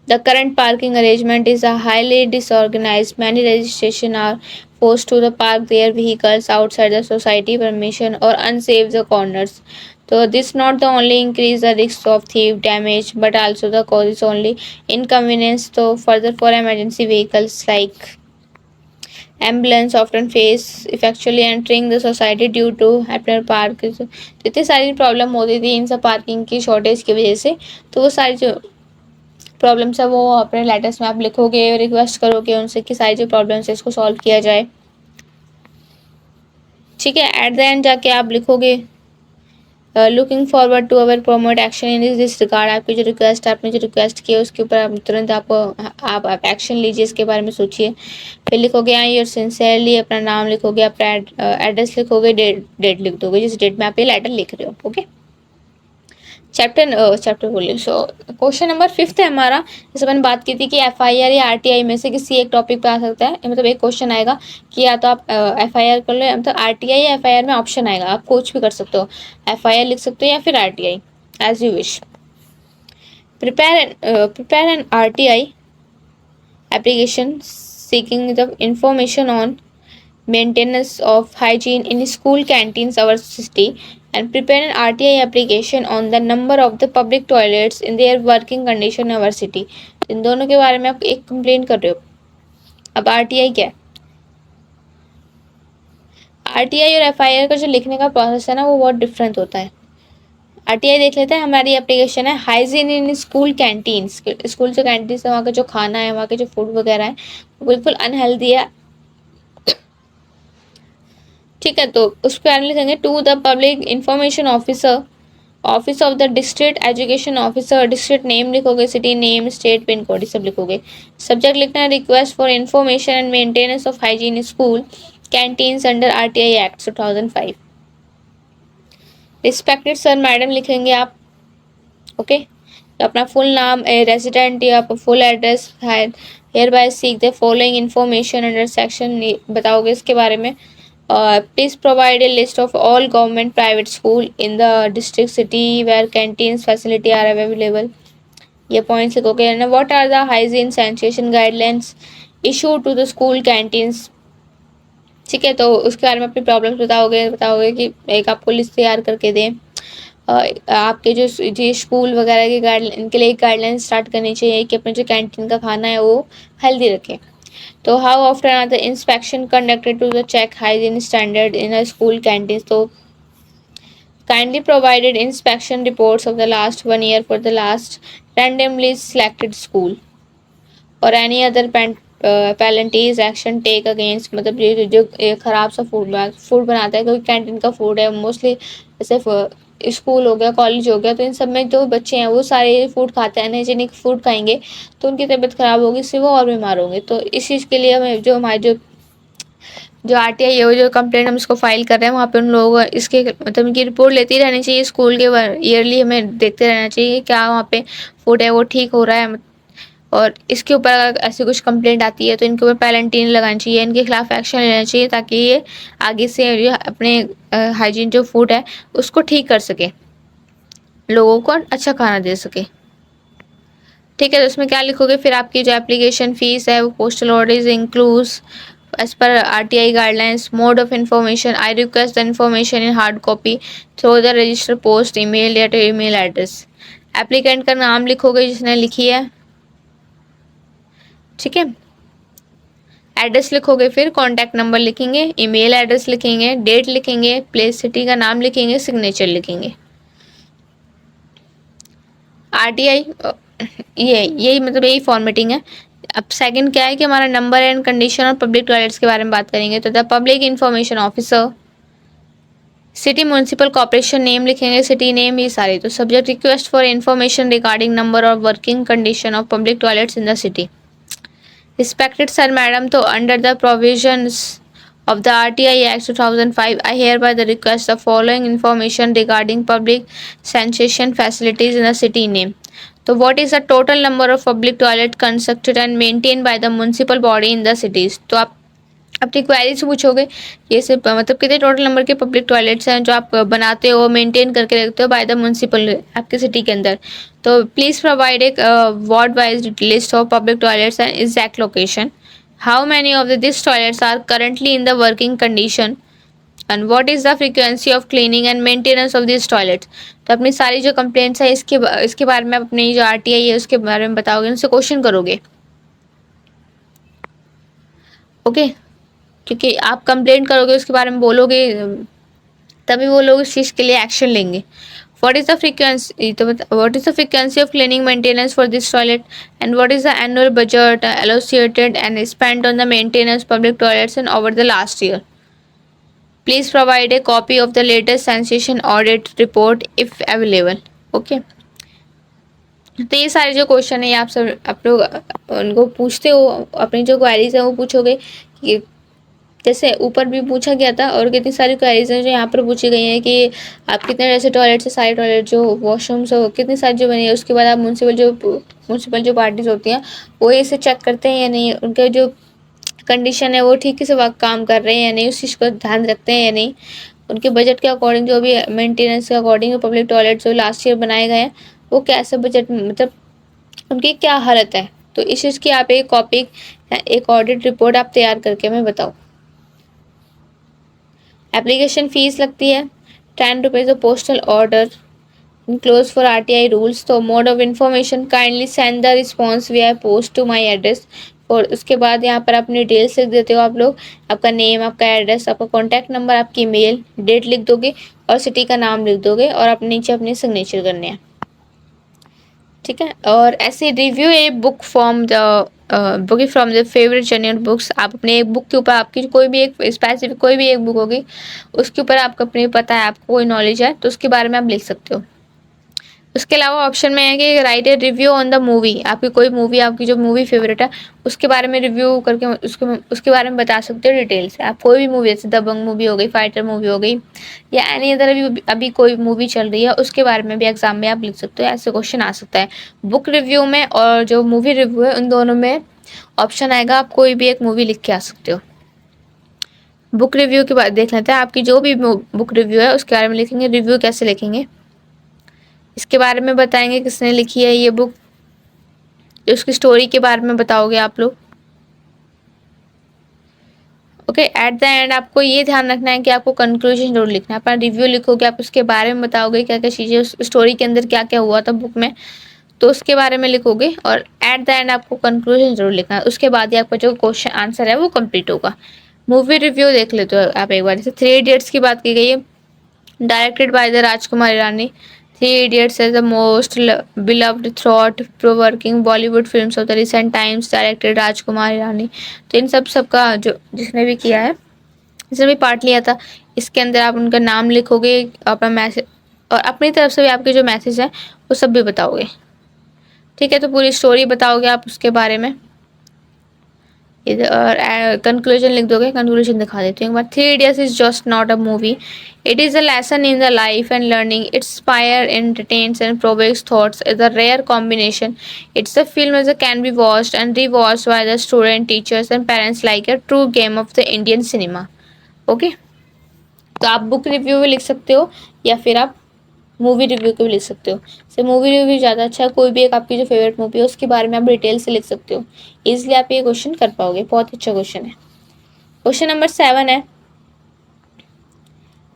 The current parking arrangement is a highly disorganized. Many registrations are forced to the park their vehicles outside the society permission or unsafe the corners. So this not the only increase the risk of thief damage but also the causes only inconvenience. So further for emergency vehicles like ambulance often face effectually entering the society due to अपने park इतनी सारी problem होती थी इन सब parking की shortage की वजह से। तो वो सारी जो प्रॉब्लम्स है वो अपने लेटर्स में आप लिखोगे, रिक्वेस्ट करोगे उनसे कि सारी जो प्रॉब्लम्स है इसको सॉल्व किया जाए। ठीक है, एट द एंड जाके आप लिखोगे looking forward to our promote action in this regard. आपकी जो रिक्वेस्ट आपने जो रिक्वेस्ट किया उसके ऊपर आप तुरंत आप एक्शन लीजिए, इसके बारे में सोचिए। फिर लिखोगे आई योर सिंसियरली, अपना नाम लिखोगे, अपना एड्रेस लिखोगे, डेट लिख दोगे जिस डेट में आप ये लेटर लिख रहे हो। ओके, चैप्टर बोलिए। सो क्वेश्चन नंबर 5 है हमारा। जैसे मैंने बात की थी कि एफआईआर या आरटीआई में से किसी एक टॉपिक पे आ सकता है, मतलब एक क्वेश्चन आएगा कि या तो आप एफआईआर कर लो या मतलब आरटीआई या एफआईआर में ऑप्शन आएगा, आप कुछ भी कर सकते हो, एफआईआर लिख सकते हो या फिर RTI, as you wish. Prepare an RTI application seeking the information on maintenance of hygiene in school canteens our city and prepare an RTI application on the number of the public toilets in their working condition in our city। इन दोनों के बारे में आप एक complain कर रहे हो। अब आरटीआई क्या है? आरटीआई और एफआईआर का जो लिखने का प्रोसेस है ना वो बहुत डिफरेंट होता है। आरटीआई देख लेते हैं। हमारी एप्लीकेशन है hygiene in school canteens. School जो कैंटीन है वहाँ का जो खाना है, वहाँ के जो फूड वगैरह है वो बिल्कुल अनहेल्दी है। ठीक है, तो उसके बारे में लिखेंगे to the public information officer, office of the district education officer, district name लिखोगे, city name, state pin code, सब लिखोगे। सब्जेक्ट लिखना है request for information and maintenance of hygiene school canteens under RTI act 2005। Respected sir madam लिखेंगे आप। Okay, तो अपना full नाम, रेजिडेंट या full address, hereby seek the following information under section बताओगे इसके बारे में। Please provide a list of all government private school in the district city where canteens facility are available। ये points लिखोगे। What are the hygiene sanitation guidelines issued to the school canteens। ठीक है, तो उसके बारे में अपनी प्रॉब्लम्स बताओगे कि एक आपको लिस्ट तैयार करके दें। आपके जो स्कूल वगैरह के गाइडलाइन, इनके लिए गाइडलाइन स्टार्ट करनी चाहिए कि अपने जो कैंटीन का खाना है वो हेल्दी रखें। तो how often are the inspection conducted to the check hygiene standard in a school canteen. तो kindly provided inspection reports of the last 1 year for the last randomly selected school और any other penalties action take against. मतलब ये जो ख़राब सा food बनाता है, क्योंकि कैंटीन का फूड है मोस्टली, जैसे स्कूल हो गया, कॉलेज हो गया, तो इन सब में जो बच्चे हैं वो सारे फूड खाते हैं, अनहाइजीनिक फूड खाएंगे तो उनकी तबीयत ख़राब होगी, इससे वो और बीमार होंगे। तो इस चीज़ के लिए हमें जो हमारे जो आरटीआई है वो जो कंप्लेंट हम इसको फाइल कर रहे हैं वहाँ पे उन लोगों इसके मतलब इनकी रिपोर्ट लेती रहनी चाहिए स्कूल के, ईयरली हमें देखते रहना चाहिए क्या वहाँ पे फूड है वो ठीक हो रहा है। और इसके ऊपर अगर ऐसी कुछ कंप्लेंट आती है तो इनके ऊपर पेनल्टी लगानी चाहिए, इनके खिलाफ एक्शन लेना चाहिए ताकि ये आगे से जो अपने हाइजीन जो फूड है उसको ठीक कर सके, लोगों को अच्छा खाना दे सके। ठीक है, तो उसमें क्या लिखोगे फिर आपकी जो एप्लीकेशन फ़ीस है वो postal order includes as per RTI guidelines, mode of information, I request the information in hard copy through the register post email या तो email address। एप्लीकेंट का नाम लिखोगे जिसने लिखी है। ठीक है, एड्रेस लिखोगे, फिर कॉन्टैक्ट नंबर लिखेंगे, ईमेल एड्रेस लिखेंगे, डेट लिखेंगे, प्लेस सिटी का नाम लिखेंगे, सिग्नेचर लिखेंगे। आरटीआई यही मतलब यही फॉर्मेटिंग है। अब सेकंड क्या है कि हमारा नंबर एंड कंडीशन और पब्लिक टॉयलेट्स के बारे में बात करेंगे। तो the public information officer city municipal corporation name लिखेंगे, सिटी नेम, ये सारे। तो subject request for information regarding number और working condition of public toilets in the city. Respected sir madam, तो under the provisions of the RTI Act 2005, I hereby the request the following information regarding public sanitation facilities in the city name. So, what is the total number of public toilets constructed and maintained by the municipal body in the cities? तो आप अपनी query से पूछोगे ये सिर्फ मतलब कितने total number के पब्लिक टॉयलेट्स हैं जो आप बनाते हो, मेंटेन करके रखते हो बाय द म्यूनसिपल आपके सिटी के अंदर। तो प्लीज़ प्रोवाइड एक ward wise list of public toilets and exact location. How many of these toilets are currently in the working condition? And what is the frequency of cleaning and maintenance of these toilets? तो अपनी सारी जो complaints है इसके बारे में अपनी जो RTI है उसके बारे में बताओगे, उनसे क्वेश्चन करोगे। ओके क्योंकि आप कंप्लेंट करोगे उसके बारे में बोलोगे तभी वो लोग इस चीज़ के लिए एक्शन लेंगे। What is the frequency? तो what is the frequency of cleaning maintenance for this toilet? And what is the annual budget allocated and spent on the maintenance public toilets and over the last year? Please provide a copy of the latest sanitation audit report if available. Okay. तो ये सारे जो question है आप लोग उनको पूछते हो, अपनी जो क्वेरीज है वो पूछोगे कि जैसे ऊपर भी पूछा गया था और कितनी सारी क्वेरीज हैं जो यहाँ पर पूछी गई हैं कि आप कितने ऐसे टॉयलेट्स है, सारे टॉयलेट जो वॉशरूम्स हो कितनी सारी जो बनी है। उसके बाद आप म्यूनसिपल जो पार्टीज होती हैं वो इसे चेक करते हैं या नहीं, उनके जो कंडीशन है वो ठीक से वक्त काम कर रहे हैं या नहीं, उस चीज़ को ध्यान रखते हैं या नहीं, उनके बजट के अकॉर्डिंग जो भी मेंटेनेंस के अकॉर्डिंग पब्लिक टॉयलेट जो लास्ट ईयर बनाए गए हैं वो कैसे बजट मतलब उनकी क्या हालत है। तो इस चीज़ की आप एक कॉपी एक ऑडिट रिपोर्ट आप तैयार करके हमें बताओ। एप्लीकेशन फ़ीस लगती है 10 rupees postal order enclose for RTI rules. तो mode of information kindly send the response via post to my address. और उसके बाद यहाँ पर अपनी डिटेल्स लिख देते हो आप लोग, आपका नेम, आपका एड्रेस, आपका कॉन्टैक्ट नंबर, आपकी मेल, डेट लिख दोगे और सिटी का नाम लिख दोगे और अपने नीचे अपने सिग्नेचर करने हैं। ठीक है। और ऐसे review a book from the favourite genuine books. आप अपने एक बुक के ऊपर आपकी कोई भी एक स्पेसिफिक कोई भी एक बुक होगी उसके ऊपर आपको अपने पता है, आपको कोई नॉलेज है तो उसके बारे में आप लिख सकते हो। उसके अलावा ऑप्शन में है कि write a review on the movie. आपकी कोई मूवी, आपकी जो मूवी फेवरेट है उसके बारे में रिव्यू करके उसके बारे में बता सकते हो डिटेल से। आप कोई भी मूवी जैसे दबंग मूवी हो गई, फाइटर मूवी हो गई या एनी अदर अभी कोई मूवी चल रही है उसके बारे में भी एग्जाम में आप लिख सकते हो। ऐसे क्वेश्चन आ सकता है बुक रिव्यू में और जो मूवी रिव्यू है उन दोनों में ऑप्शन आएगा, आप कोई भी एक मूवी लिख के आ सकते हो। बुक रिव्यू के बाद देख लेते हैं आपकी जो भी बुक रिव्यू है उसके बारे में लिखेंगे। रिव्यू कैसे लिखेंगे इसके बारे में बताएंगे, किसने लिखी है ये बुक, उसकी स्टोरी के बारे में बताओगे आप लोग। ओके एट द एंड आपको ये ध्यान रखना है कि आपको कंक्लूजन जरूर लिखना है। अपना रिव्यू लिखोगे आप उसके बारे में बताओगे क्या क्या चीज़ें उस स्टोरी के अंदर क्या क्या हुआ था बुक में, तो उसके बारे में लिखोगे और एट द एंड आपको कंक्लूजन जरूर लिखना है। उसके बाद ही आपका जो क्वेश्चन आंसर है वो कंप्लीट होगा। मूवी रिव्यू देख लेते हो आप एक बार। जैसे 3 इडियट्स की बात की गई है, directed by the Rajkumar Irani. 3 Idiots is the most beloved thought-provoking Bollywood films of the recent times, directed राजकुमार ईरानी। तो इन सबका जो जिसने भी किया है, जिसने भी पार्ट लिया था, इसके अंदर आप उनका नाम लिखोगे, अपना मैसेज और अपनी तरफ से भी आपके जो मैसेज है वो सब भी बताओगे। ठीक है। तो पूरी स्टोरी बताओगे आप उसके बारे में और कंक्लूजन लिख दोगे। कंक्लूजन दिखा देती हूँ एक बार। 3 Idiots is just not a movie. It is a lesson in the life and learning. It inspires, entertains, and provokes thoughts. It's a rare combination. It's a film that can be watched and rewatched by the student, teachers, and parents like a true game of the Indian cinema. Okay? तो आप book review भी लिख सकते हो या फिर आप movie review को भी लिख सकते हो। से मूवी रिव्यू ज़्यादा अच्छा है, कोई भी एक आपकी जो फेवरेट मूवी है उसके बारे में आप डिटेल से लिख सकते हो, ईजिली आप ये क्वेश्चन कर पाओगे। बहुत अच्छा क्वेश्चन है। क्वेश्चन नंबर 7 है,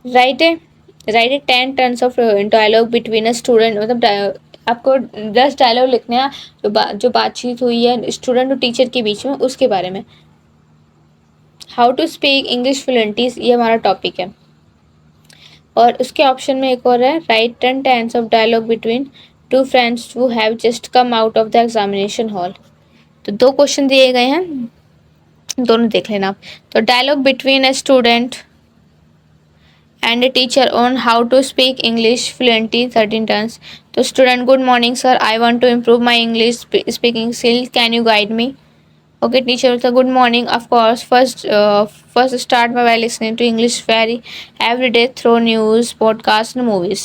write a 10 turns of dialogue between a student. मतलब आपको 10 डायलॉग लिखने हैं जो बातचीत हुई है स्टूडेंट और टीचर के बीच में उसके बारे में। How to speak English fluently, ये हमारा टॉपिक है। और उसके ऑप्शन में एक और है, write 10 times of dialogue between 2 friends who have just come out of the examination hall. तो 2 क्वेश्चन दिए गए हैं, दोनों देख लेना आप। तो dialogue between a student and a teacher on how to speak English fluently 13 turns. तो student, good morning sir, I want to improve my English speaking skills, can you guide me? Okay, teacher also, good morning, of course, first start by listening to English very every day through news, podcast and movies.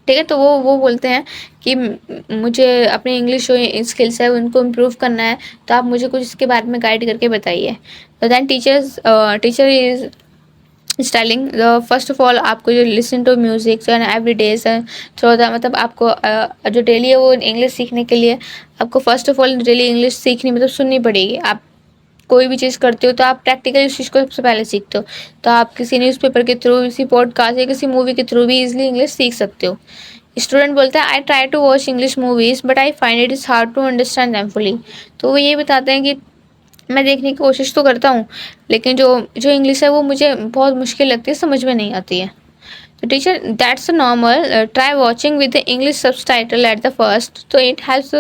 ठीक है, तो वो बोलते हैं कि मुझे अपनी English जो स्किल्स है उनको इम्प्रूव करना है, तो आप मुझे कुछ इसके बारे में गाइड करके बताइए. तो then teacher is styling, first of all आपको जो listen to music and every days through the, मतलब आपको जो डेली है वो इंग्लिश सीखने के लिए आपको first of all daily English सीखनी मतलब सुननी पड़ेगी. आप कोई भी चीज़ करते हो तो आप प्रैक्टिकली उस चीज़ को सबसे पहले सीखते हो, तो आप किसी न्यूज़पेपर के थ्रू, किसी पॉडकास्ट या किसी मूवी के थ्रू भी इजीली इंग्लिश सीख सकते हो. स्टूडेंट बोलता है I try to watch English movies but I find it is hard to understand them fully. तो वो ये बताते हैं कि मैं देखने की कोशिश तो करता हूँ, लेकिन जो इंग्लिश है वो मुझे बहुत मुश्किल लगती है, समझ में नहीं आती है. तो teacher, that's normal, try watching with the English subtitle at the first, तो it helps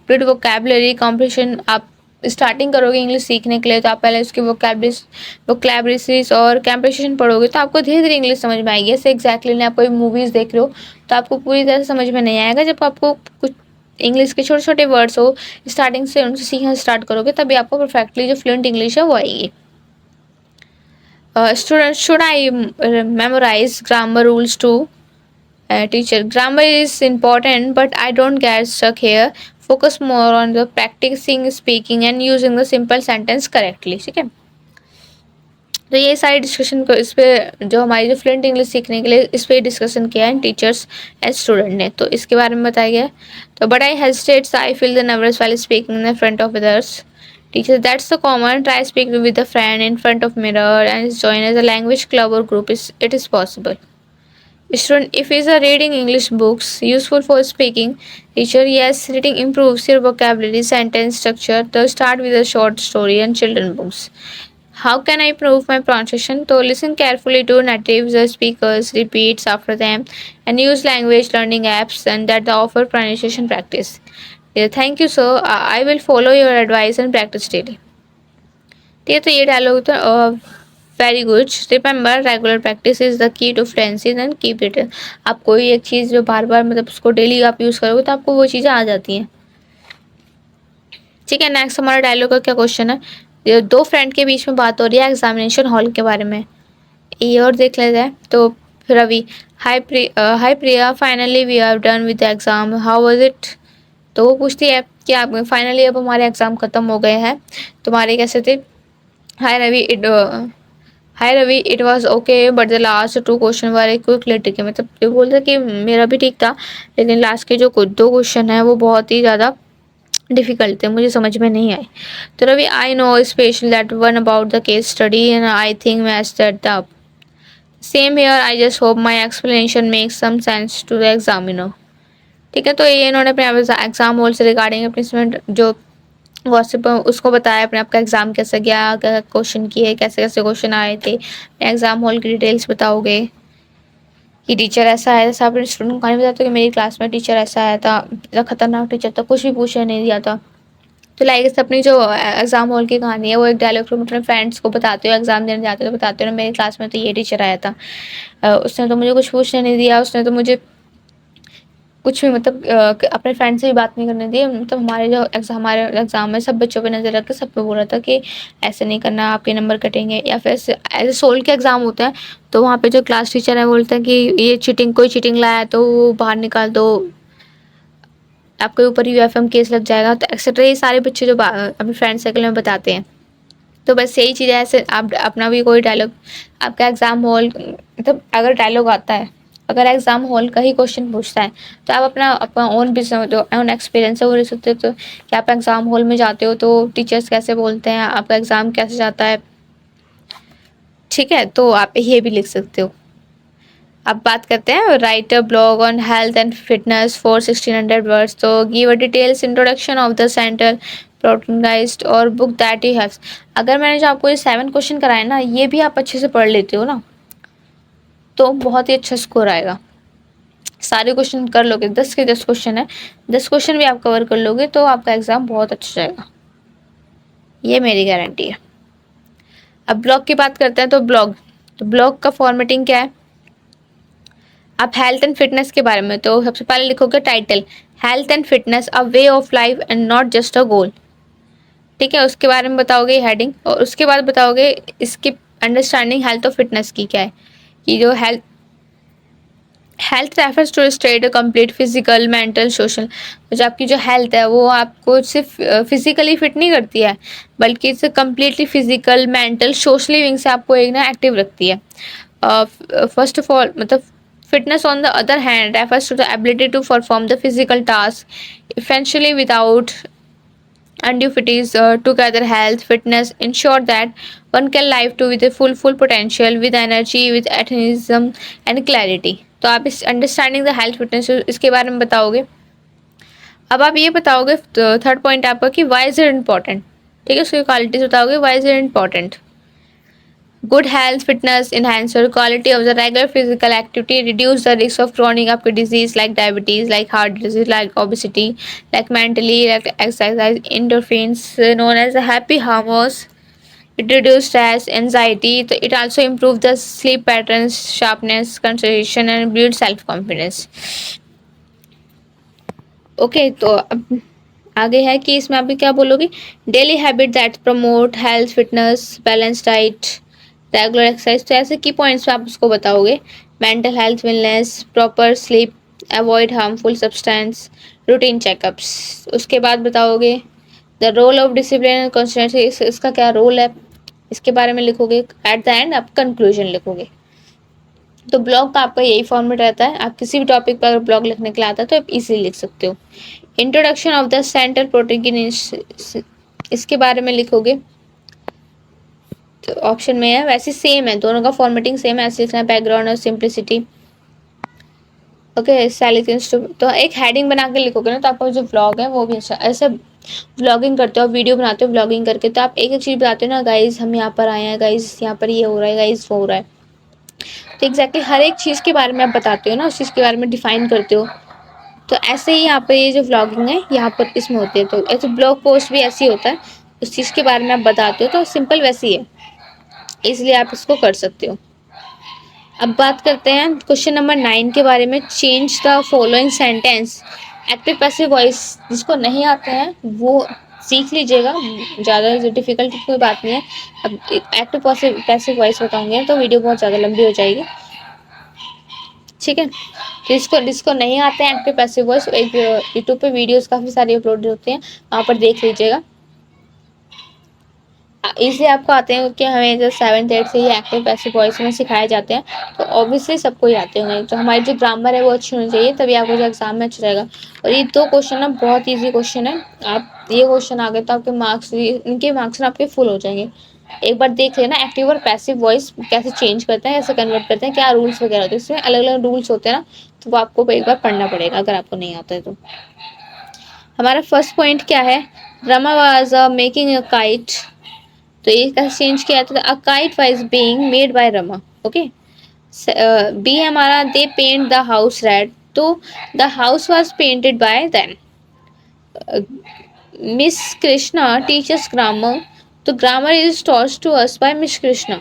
build vocabulary comprehension. आप स्टार्टिंग करोगे इंग्लिश सीखने के लिए तो आप पहले उसकी वोकैबुलरीज और कॉम्प्रिहेंशन पढ़ोगे तो आपको धीरे धीरे इंग्लिश समझ में आएगी. ऐसे एग्जैक्टली नहीं, आप कोई मूवीज़ देख रहे हो तो आपको पूरी तरह से समझ में नहीं आएगा. जब आपको कुछ इंग्लिश के छोटे छोटे वर्ड्स हो स्टार्टिंग से उनसे सीखना स्टार्ट करोगे तभी आपको परफेक्टली जो फ्लुएंट इंग्लिश है वो आएगी. Student, should I memorize grammar rules too? Teacher, grammar is important, but I don't get stuck here. Focus more on the practicing speaking and using the simple sentence correctly. ठीक है, तो ये सारी discussion को इस पे जो हमारी जो फ्लुएंट इंग्लिश सीखने के लिए इस पे डिस्कशन किया है टीचर्स एंड स्टूडेंट ने, तो इसके बारे में बताया गया. तो but I hesitate, I feel the nervous while speaking in front of others. Teacher, that's the common. Try speaking with a friend in front of mirror and join as a language club or group. It is possible. Student, if is a reading English books useful for speaking? Teacher, yes, reading improves your vocabulary, sentence structure. So start with a short story and children books. How can I improve my pronunciation? So listen carefully to native speakers, repeats after them, and use language learning apps and that offer pronunciation practice. Yeah, thank you sir. I will follow your advice and practice daily. ठीक है, तो ये dialogue तो very good. Remember regular practice is the key to fluency and keep it. आप कोई एक चीज़ जो बार बार मतलब उसको डेली आप यूज़ करोगे तो आपको वो चीज़ें आ जाती हैं. ठीक है, नेक्स्ट हमारा डायलॉग का क्या क्वेश्चन है. ये दो फ्रेंड के बीच में बात हो रही है एग्जामिनेशन हॉल के बारे में. ये और देख लेते हैं. तो Ravi, hi Priya, finally we are done with the exam, how was it? तो वो पूछती है कि आप फाइनली अब हमारे एग्ज़ाम ख़त्म हो गए हैं, तुम्हारे कैसे थे? Hi Ravi, it was okay but the last 2 question were quickly tricky. मतलब ये बोलते कि मेरा भी ठीक था लेकिन लास्ट के जो 2 क्वेश्चन हैं वो बहुत ही ज़्यादा डिफ़िकल्ट थे, मुझे समझ में नहीं आए. तो Ravi, I know specially that one about the case study and I think match that up. Same here, I just hope my explanation makes some sense to the examiner. ठीक है, तो ये इन्होंने अपने एग्ज़ाम हॉल से रिगार्डिंग अपनी student जो gossip उसको बताया अपने आपका एग्ज़ाम कैसा गया, क्या क्वेश्चन किए, कैसे कैसे क्वेश्चन आए थे, एग्ज़ाम हॉल की डिटेल्स बताओगे कि टीचर ऐसा है, जैसा अपने स्टूडेंट को नहीं बताते कि मेरी क्लास में टीचर ऐसा आया था, इतना खतरनाक टीचर था, कुछ भी पूछने नहीं दिया था. तो लाइक अपनी जो एग्ज़ाम हॉल की कहानी है वो एक डायलॉग तुम अपने फ्रेंड्स को बताते हो, एग्ज़ाम देने जाते हो तो बताते हो ना मेरी क्लास में तो ये टीचर आया था, उसने तो मुझे कुछ पूछने नहीं दिया, उसने तो मुझे कुछ भी मतलब अपने फ्रेंड से भी बात नहीं करने दी. मतलब हमारे एग्ज़ाम में सब बच्चों पे नज़र रख के सब पे बोल रहा था कि ऐसे नहीं करना, आपके नंबर कटेंगे. या फिर ऐसे सोल के एग्ज़ाम होते हैं तो वहाँ पे जो क्लास टीचर है बोलते हैं कि ये कोई चीटिंग लाया तो वो बाहर निकाल दो, आपके ऊपर UFM केस लग जाएगा. तो एक्सेट्रा ये सारे बच्चे जो अपने फ्रेंड सर्कल में बताते हैं. तो बस यही चीज़ है. ऐसे आप अपना भी कोई डायलॉग आपका एग्ज़ाम हॉल मतलब अगर डायलॉग आता है, अगर एग्ज़ाम हॉल का ही क्वेश्चन पूछता है तो आप अपना ओन बिजनेस जो ओन एक्सपीरियंस है वो लिख सकते हो. तो कि आप एग्ज़ाम हॉल में जाते हो तो टीचर्स कैसे बोलते हैं, आपका एग्ज़ाम कैसे जाता है. ठीक है, तो आप ये भी लिख सकते हो. अब बात करते हैं write a blog on health and fitness for 1600 words. तो give a details introduction of the centre प्रोटोनाइज्ड और बुक दैट यू हैव. अगर मैंने जो आपको ये 7 क्वेश्चन कराए ना ये भी आप अच्छे से पढ़ लेते हो ना तो बहुत ही अच्छा स्कोर आएगा. सारे क्वेश्चन कर लोगे, 10 के 10 क्वेश्चन है, 10 क्वेश्चन भी आप कवर कर लोगे तो आपका एग्ज़ाम बहुत अच्छा जाएगा, ये मेरी गारंटी है. अब ब्लॉग की बात करते हैं. तो ब्लॉग का फॉर्मेटिंग क्या है. आप हेल्थ एंड फिटनेस के बारे में, तो सबसे पहले लिखोगे title, health and fitness a way of life and not just a goal. ठीक है, उसके बारे में बताओगे हेडिंग, और उसके बाद बताओगे इसकी अंडरस्टैंडिंग हेल्थ और फिटनेस की क्या है, कि जो health refers to state complete physical mental social. जो आपकी जो हेल्थ है वो आपको सिर्फ फिजिकली फिट नहीं करती है, बल्कि इसे कम्प्लीटली फिजिकल मेंटल सोशली विंग से आपको एक ना एक्टिव रखती है। फर्स्ट ऑफ ऑल मतलब fitness on the other hand refers to the ability to perform the physical task efficiently without undue fatigues. Together health fitness ensure that one can live to with a full potential with energy with athenism and clarity। तो आप इस understanding the health fitness इसके बारे में बताओगे। अब आप ये बताओगे थर्ड पॉइंट आपका कि वाई इज इट इम्पॉर्टेंट। ठीक है, उसकी क्वालिटीज बताओगे, why is it important. Good health fitness enhancer quality of the regular physical activity, reduce the risk of chronic आपके disease like diabetes, like heart disease, like obesity, like mentally like exercise endorphins known as the happy hormones। It reduce stress anxiety, तो it also improve the sleep patterns, sharpness, concentration and build self confidence। Okay, तो अब आगे है कि इसमें आप भी क्या बोलोगे, daily habit that promote health fitness balance diet regular exercise. तो ऐसे की पॉइंट्स पे आप उसको बताओगे, mental health wellness proper sleep avoid harmful substance routine checkups. उसके बाद बताओगे the role of discipline and consistency, इसका क्या रोल है इसके बारे में लिखोगे। एट द एंड आप कंक्लूजन लिखोगे। तो ब्लॉग का आपका यही फॉर्मेट रहता है, आप किसी भी टॉपिक पर अगर ब्लॉग लिखने के लिए आता है तो आप इजीली लिख सकते हो। Introduction of the central protein इसके बारे में लिखोगे, तो ऑप्शन में है, वैसे सेम है, दोनों का फॉर्मेटिंग सेम है, ऐसे लिखना है बैकग्राउंड और सिंप्लिसिटी। ओके सैलिकेंस तो एक हेडिंग बना के लिखोगे ना, तो आपका जो व्लॉग है वो भी अच्छा। ऐसे व्लॉगिंग करते हो, वीडियो बनाते हो व्लॉगिंग करके, तो आप एक एक चीज़ बताते हो ना, गाइज हम यहाँ पर आए हैं, गाइज यहाँ पर ये हो रहा है, गाइज वो हो रहा है। तो एग्जैक्टली हर एक चीज़ के बारे में आप बताते हो ना, उस चीज़ के बारे में डिफाइन करते हो। तो ऐसे ही यहाँ पर ये जो व्लॉगिंग है यहाँ पर इसमें होती है, तो ऐसे ब्लॉग पोस्ट भी ऐसे ही होता है, उस चीज़ के बारे में आप बताते हो, तो सिंपल वैसे ही है, इसलिए आप इसको कर सकते हो। अब बात करते हैं क्वेश्चन नंबर 9 के बारे में, change the following sentence. Active passive voice जिसको नहीं आते हैं वो सीख लीजिएगा, ज़्यादा डिफिकल्ट कोई बात नहीं है। अब एक्टिव पैसिव वॉइस बताऊंगे तो वीडियो बहुत ज़्यादा लंबी हो जाएगी। ठीक है, तो जिसको नहीं आते हैं एक्टिव पैसिव वॉइस, एक यूट्यूब पे वीडियोस काफ़ी सारे अपलोड होते हैं, वहाँ पर देख लीजिएगा, इसलिए आपको आते हैं कि हमें जो 7th 8th से ये एक्टिव पैसिव वॉइस में सिखाए जाते हैं, तो ऑब्वियसली सबको ही आते होंगे। तो हमारी जो ग्रामर है वो अच्छी होनी चाहिए, तभी आपको जो एग्जाम में अच्छा रहेगा। और ये 2 क्वेश्चन ना बहुत ईजी क्वेश्चन है, आप ये क्वेश्चन आ गए तो आपके मार्क्स, इनके मार्क्स ना आपके फुल हो जाएंगे। एक बार देख लेना एक्टिव और पैसिव वॉइस कैसे चेंज करते हैं, कैसे कन्वर्ट करते हैं, क्या रूल्स वगैरह होते हैं, इसमें अलग अलग रूल्स होते हैं ना, तो वो आपको एक बार पढ़ना पड़ेगा अगर आपको नहीं आता है तो। हमारा फर्स्ट पॉइंट क्या है, Rama was making a kite, तो ये कैसे चेंज किया था, a kite was being made by Rama. Okay, B हमारा they paint the house red, तो the house was painted by them. Miss Krishna teachers grammar, तो grammar is taught to us by Miss Krishna.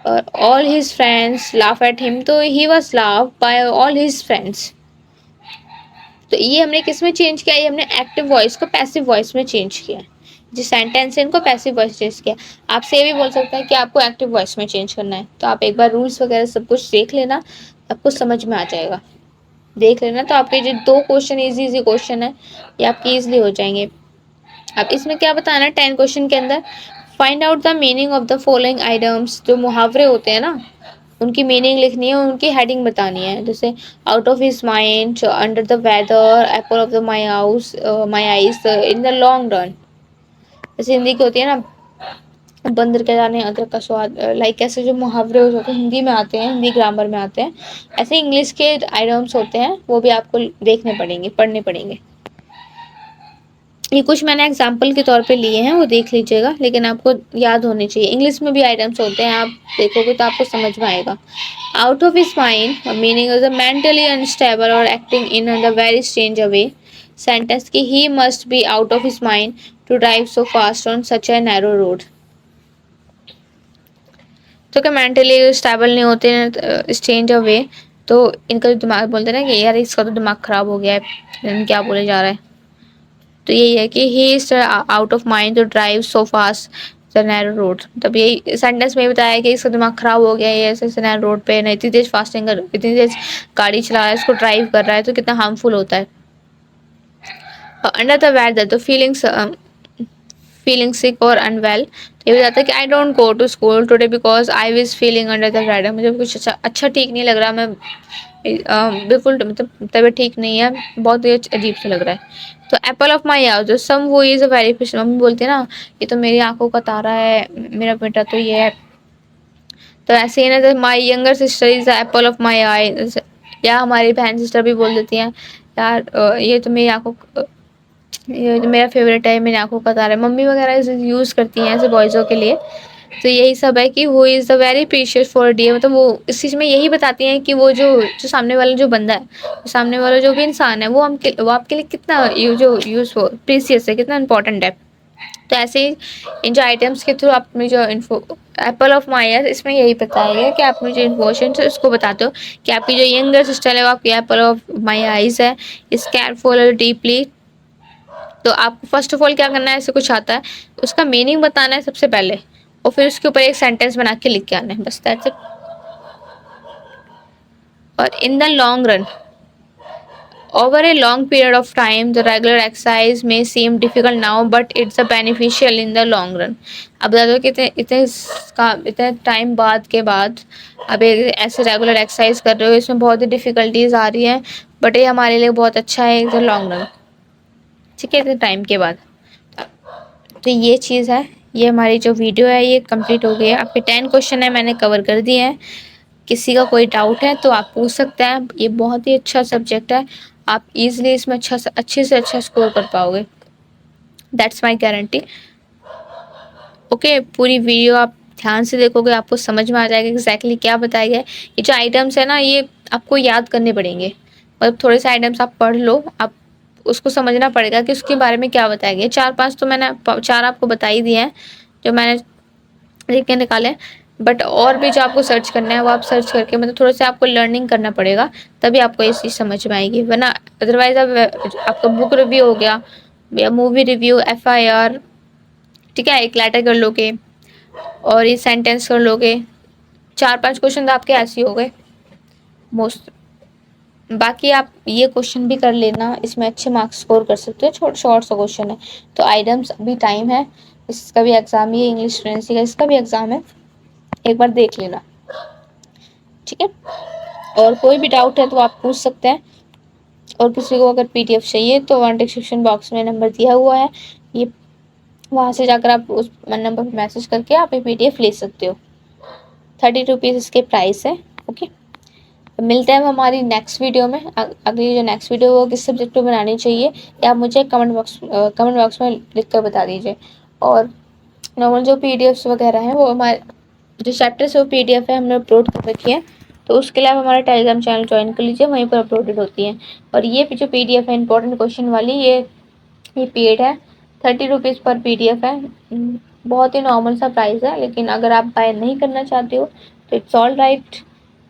और all his friends laugh at him, तो he was laugh by all his friends. तो ये हमने किस में change किया, ये हमने एक्टिव वॉइस को पैसिव वॉइस में चेंज किया, जो सेंटेंस है इनको पैसिव वॉइस चेंज किया। आपसे ये भी बोल सकते हैं कि आपको एक्टिव वॉइस में चेंज करना है, तो आप एक बार रूल्स वगैरह सब कुछ देख लेना, आपको समझ में आ जाएगा, देख लेना। तो आपके जो 2 क्वेश्चन इजी क्वेश्चन है ये आपके ईजिली हो जाएंगे। अब इसमें क्या बताना है 10 क्वेश्चन के अंदर, find out the meaning of the following items. जो मुहावरे होते हैं ना उनकी मीनिंग लिखनी है, उनकी हेडिंग बतानी है, जैसे out of his mind, under the weather, apple of the my house my eyes, in the long run. जैसे हिंदी की होती है ना, बंदर के जाने अदरक का स्वाद, लाइक ऐसे जो मुहावरे होते हैं हिंदी में आते हैं, हिंदी ग्रामर में आते हैं, ऐसे इंग्लिश के आइटम्स होते हैं, वो भी आपको देखने पड़ेंगे, पढ़ने पड़ेंगे। ये कुछ मैंने एग्जाम्पल के तौर पे लिए हैं, वो देख लीजिएगा, लेकिन आपको याद होने चाहिए। इंग्लिश में भी आइटम्स होते हैं, आप देखोगे तो आपको समझ में आएगा। Out of his mind meaning is mentally unstable और acting in the very strange way. Sentence की he must be out of his mind to drive so fast on such a narrow road. तो क्या mentally stable नहीं होते हैं, strange वे, तो इनका जो दिमाग बोलते हैं ना कि यार इसका तो दिमाग ख़राब हो गया है, क्या बोले जा रहा है। तो यही है कि he is out of mind to drive so fast the narrow road. तब यही सेंटेंस में बताया कि इसका दिमाग ख़राब हो गया है, ऐसे नैरो रोड पे ना इतनी तेज फास्टिंग कर, इतनी तेज गाड़ी चला रहा है, इसको ड्राइव कर रहा है, तो कितना हार्मफुल होता है। अंडर द वेदर तो फीलिंग सिक और अनवेल, तो ये बताता है कि I don't go to school today because I was feeling under the weather, मुझे कुछ अच्छा ठीक नहीं लग रहा, मैं बिल्कुल मतलब तबीयत ठीक नहीं है, बहुत ही अजीब सा लग रहा है। तो एप्पल ऑफ माई आई, जो some who is a very fish, mummy बोलती है ना ये तो मेरी आंखों का तारा है, मेरा बेटा तो ये है। तो ऐसे ही ना my younger sister is the apple of my eye, या हमारी बहन सिस्टर भी बोल देती हैं यार ये तो मेरी आंखों, ये तो मेरा फेवरेट है, मेरी आंखों का तारा है, मम्मी वगैरह इसे यूज़ करती हैं ऐसे बॉयज़ों के लिए। तो यही सब है कि वो is the very precious for dear, मतलब वो इस चीज़ में यही बताती हैं कि वो जो सामने वाला जो बंदा है, सामने वाला जो भी इंसान है, वो आपके लिए कितना यूज़फुल प्रीशियस है, कितना इंपॉर्टेंट है। तो ऐसे ही इन जो आइटम्स के थ्रू अपनी जो info Apple of my eyes, इसमें यही बताया गया कि अपनी जो इन्फॉर्मेशन है उसको बताते हो कि आपकी जो यंगर सिस्टर है वो आपकी एप्पल ऑफ माई आईज है, इस केयरफुल डीपली। तो आपको फर्स्ट ऑफ ऑल क्या करना है, ऐसे कुछ आता है उसका मीनिंग बताना है सबसे पहले, और फिर उसके ऊपर एक सेंटेंस बना के लिख के आना है, बस दैट्स इट। और इन the long run, over a long period of time the regular exercise may seem difficult now but it's a beneficial in the long run। अब बता दो कि इतने टाइम बाद के बाद अब ऐसे रेगुलर एक्सरसाइज कर रहे हो, इसमें बहुत ही डिफ़िकल्टीज आ रही हैं, बट ये हमारे लिए बहुत अच्छा है इन द लॉन्ग रन, ठीक है, इतने टाइम के बाद। तो ये चीज़ है, ये हमारी जो वीडियो है ये कंप्लीट हो गई है। आपके 10 क्वेश्चन है मैंने कवर कर दिए हैं, किसी का कोई डाउट है तो आप पूछ सकते हैं। ये बहुत ही अच्छा सब्जेक्ट है, आप इजीली इसमें अच्छे से अच्छा स्कोर कर पाओगे, दैट्स माय गारंटी। ओके, पूरी वीडियो आप ध्यान से देखोगे आपको समझ में आ जाएगा एग्जैक्टली क्या बताया गया है। ये जो आइटम्स है ना ये आपको याद करने पड़ेंगे, मतलब थोड़े से आइटम्स आप पढ़ लो, आप उसको समझना पड़ेगा कि उसके बारे में क्या बताया गया। 4-5 तो मैंने 4 आपको बता ही दिए हैं जो मैंने देख के निकाले, बट और भी जो आपको सर्च करना है वो आप सर्च करके, मतलब थोड़ा सा आपको लर्निंग करना पड़ेगा तभी आपको ये चीज़ समझ में आएगी, वरना अदरवाइज आपका बुक रिव्यू हो गया या मूवी रिव्यू, FIR, ठीक है, एक लेटर कर लोगे और ये सेंटेंस कर लोगे, 4-5 क्वेश्चन तो आपके ऐसे ही हो गए मोस्ट। बाकी आप ये क्वेश्चन भी कर लेना, इसमें अच्छे मार्क्स स्कोर कर सकते हो, शॉर्ट सा क्वेश्चन है। तो आइटम्स अभी टाइम है, इसका भी एग्ज़ाम, ये इंग्लिश फ्लुएंसी का इसका भी एग्ज़ाम है, एक बार देख लेना, ठीक है। और कोई भी डाउट है तो आप पूछ सकते हैं, और किसी को अगर PDF चाहिए तो वहाँ डिस्क्रिप्शन बॉक्स में नंबर दिया हुआ है, ये वहाँ से जाकर आप उस नंबर पर मैसेज करके आप ये PDF ले सकते हो। 30 रुपीज़ इसके प्राइस है। ओके, तो मिलते हैं हम हमारी नेक्स्ट वीडियो में। अगली जो नेक्स्ट वीडियो वो किस सब्जेक्ट पे बनानी चाहिए या आप मुझे कमेंट बॉक्स में लिख कर बता दीजिए। और नॉर्मल जो PDFs वगैरह हैं वो हमारे जो चैप्टर्स वो PDF है हमने अपलोड कर रखी है, तो उसके लिए आप हमारा टेलीग्राम चैनल ज्वाइन कर लीजिए, वहीं पर अपलोडेड होती हैं। और ये जो PDF है इंपॉर्टेंट क्वेश्चन वाली, ये पेड है, 30 रुपीज़ पर PDF है, बहुत ही नॉर्मल सा प्राइस है, लेकिन अगर आप बाय नहीं करना चाहते हो तो इट्स ऑल राइट,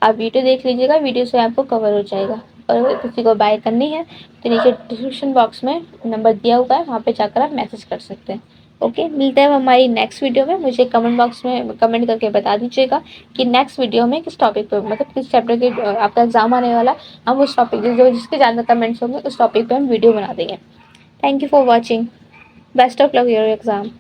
आप वीडियो देख लीजिएगा, वीडियो से आपको कवर हो जाएगा। और अगर किसी को बाय करनी है तो नीचे डिस्क्रिप्शन बॉक्स में नंबर दिया हुआ है, वहाँ पे जाकर आप मैसेज कर सकते हैं। ओके, मिलते हैं हमारी नेक्स्ट वीडियो में। मुझे कमेंट बॉक्स में कमेंट करके बता दीजिएगा कि नेक्स्ट वीडियो में किस टॉपिक पे, मतलब किस चैप्टर के आपका एग्जाम आने वाला, हम उस टॉपिक जो जिसके ज़्यादा कमेंट्स होंगे उस टॉपिक पे हम वीडियो बना देंगे। Thank you for watching, best of luck your exam.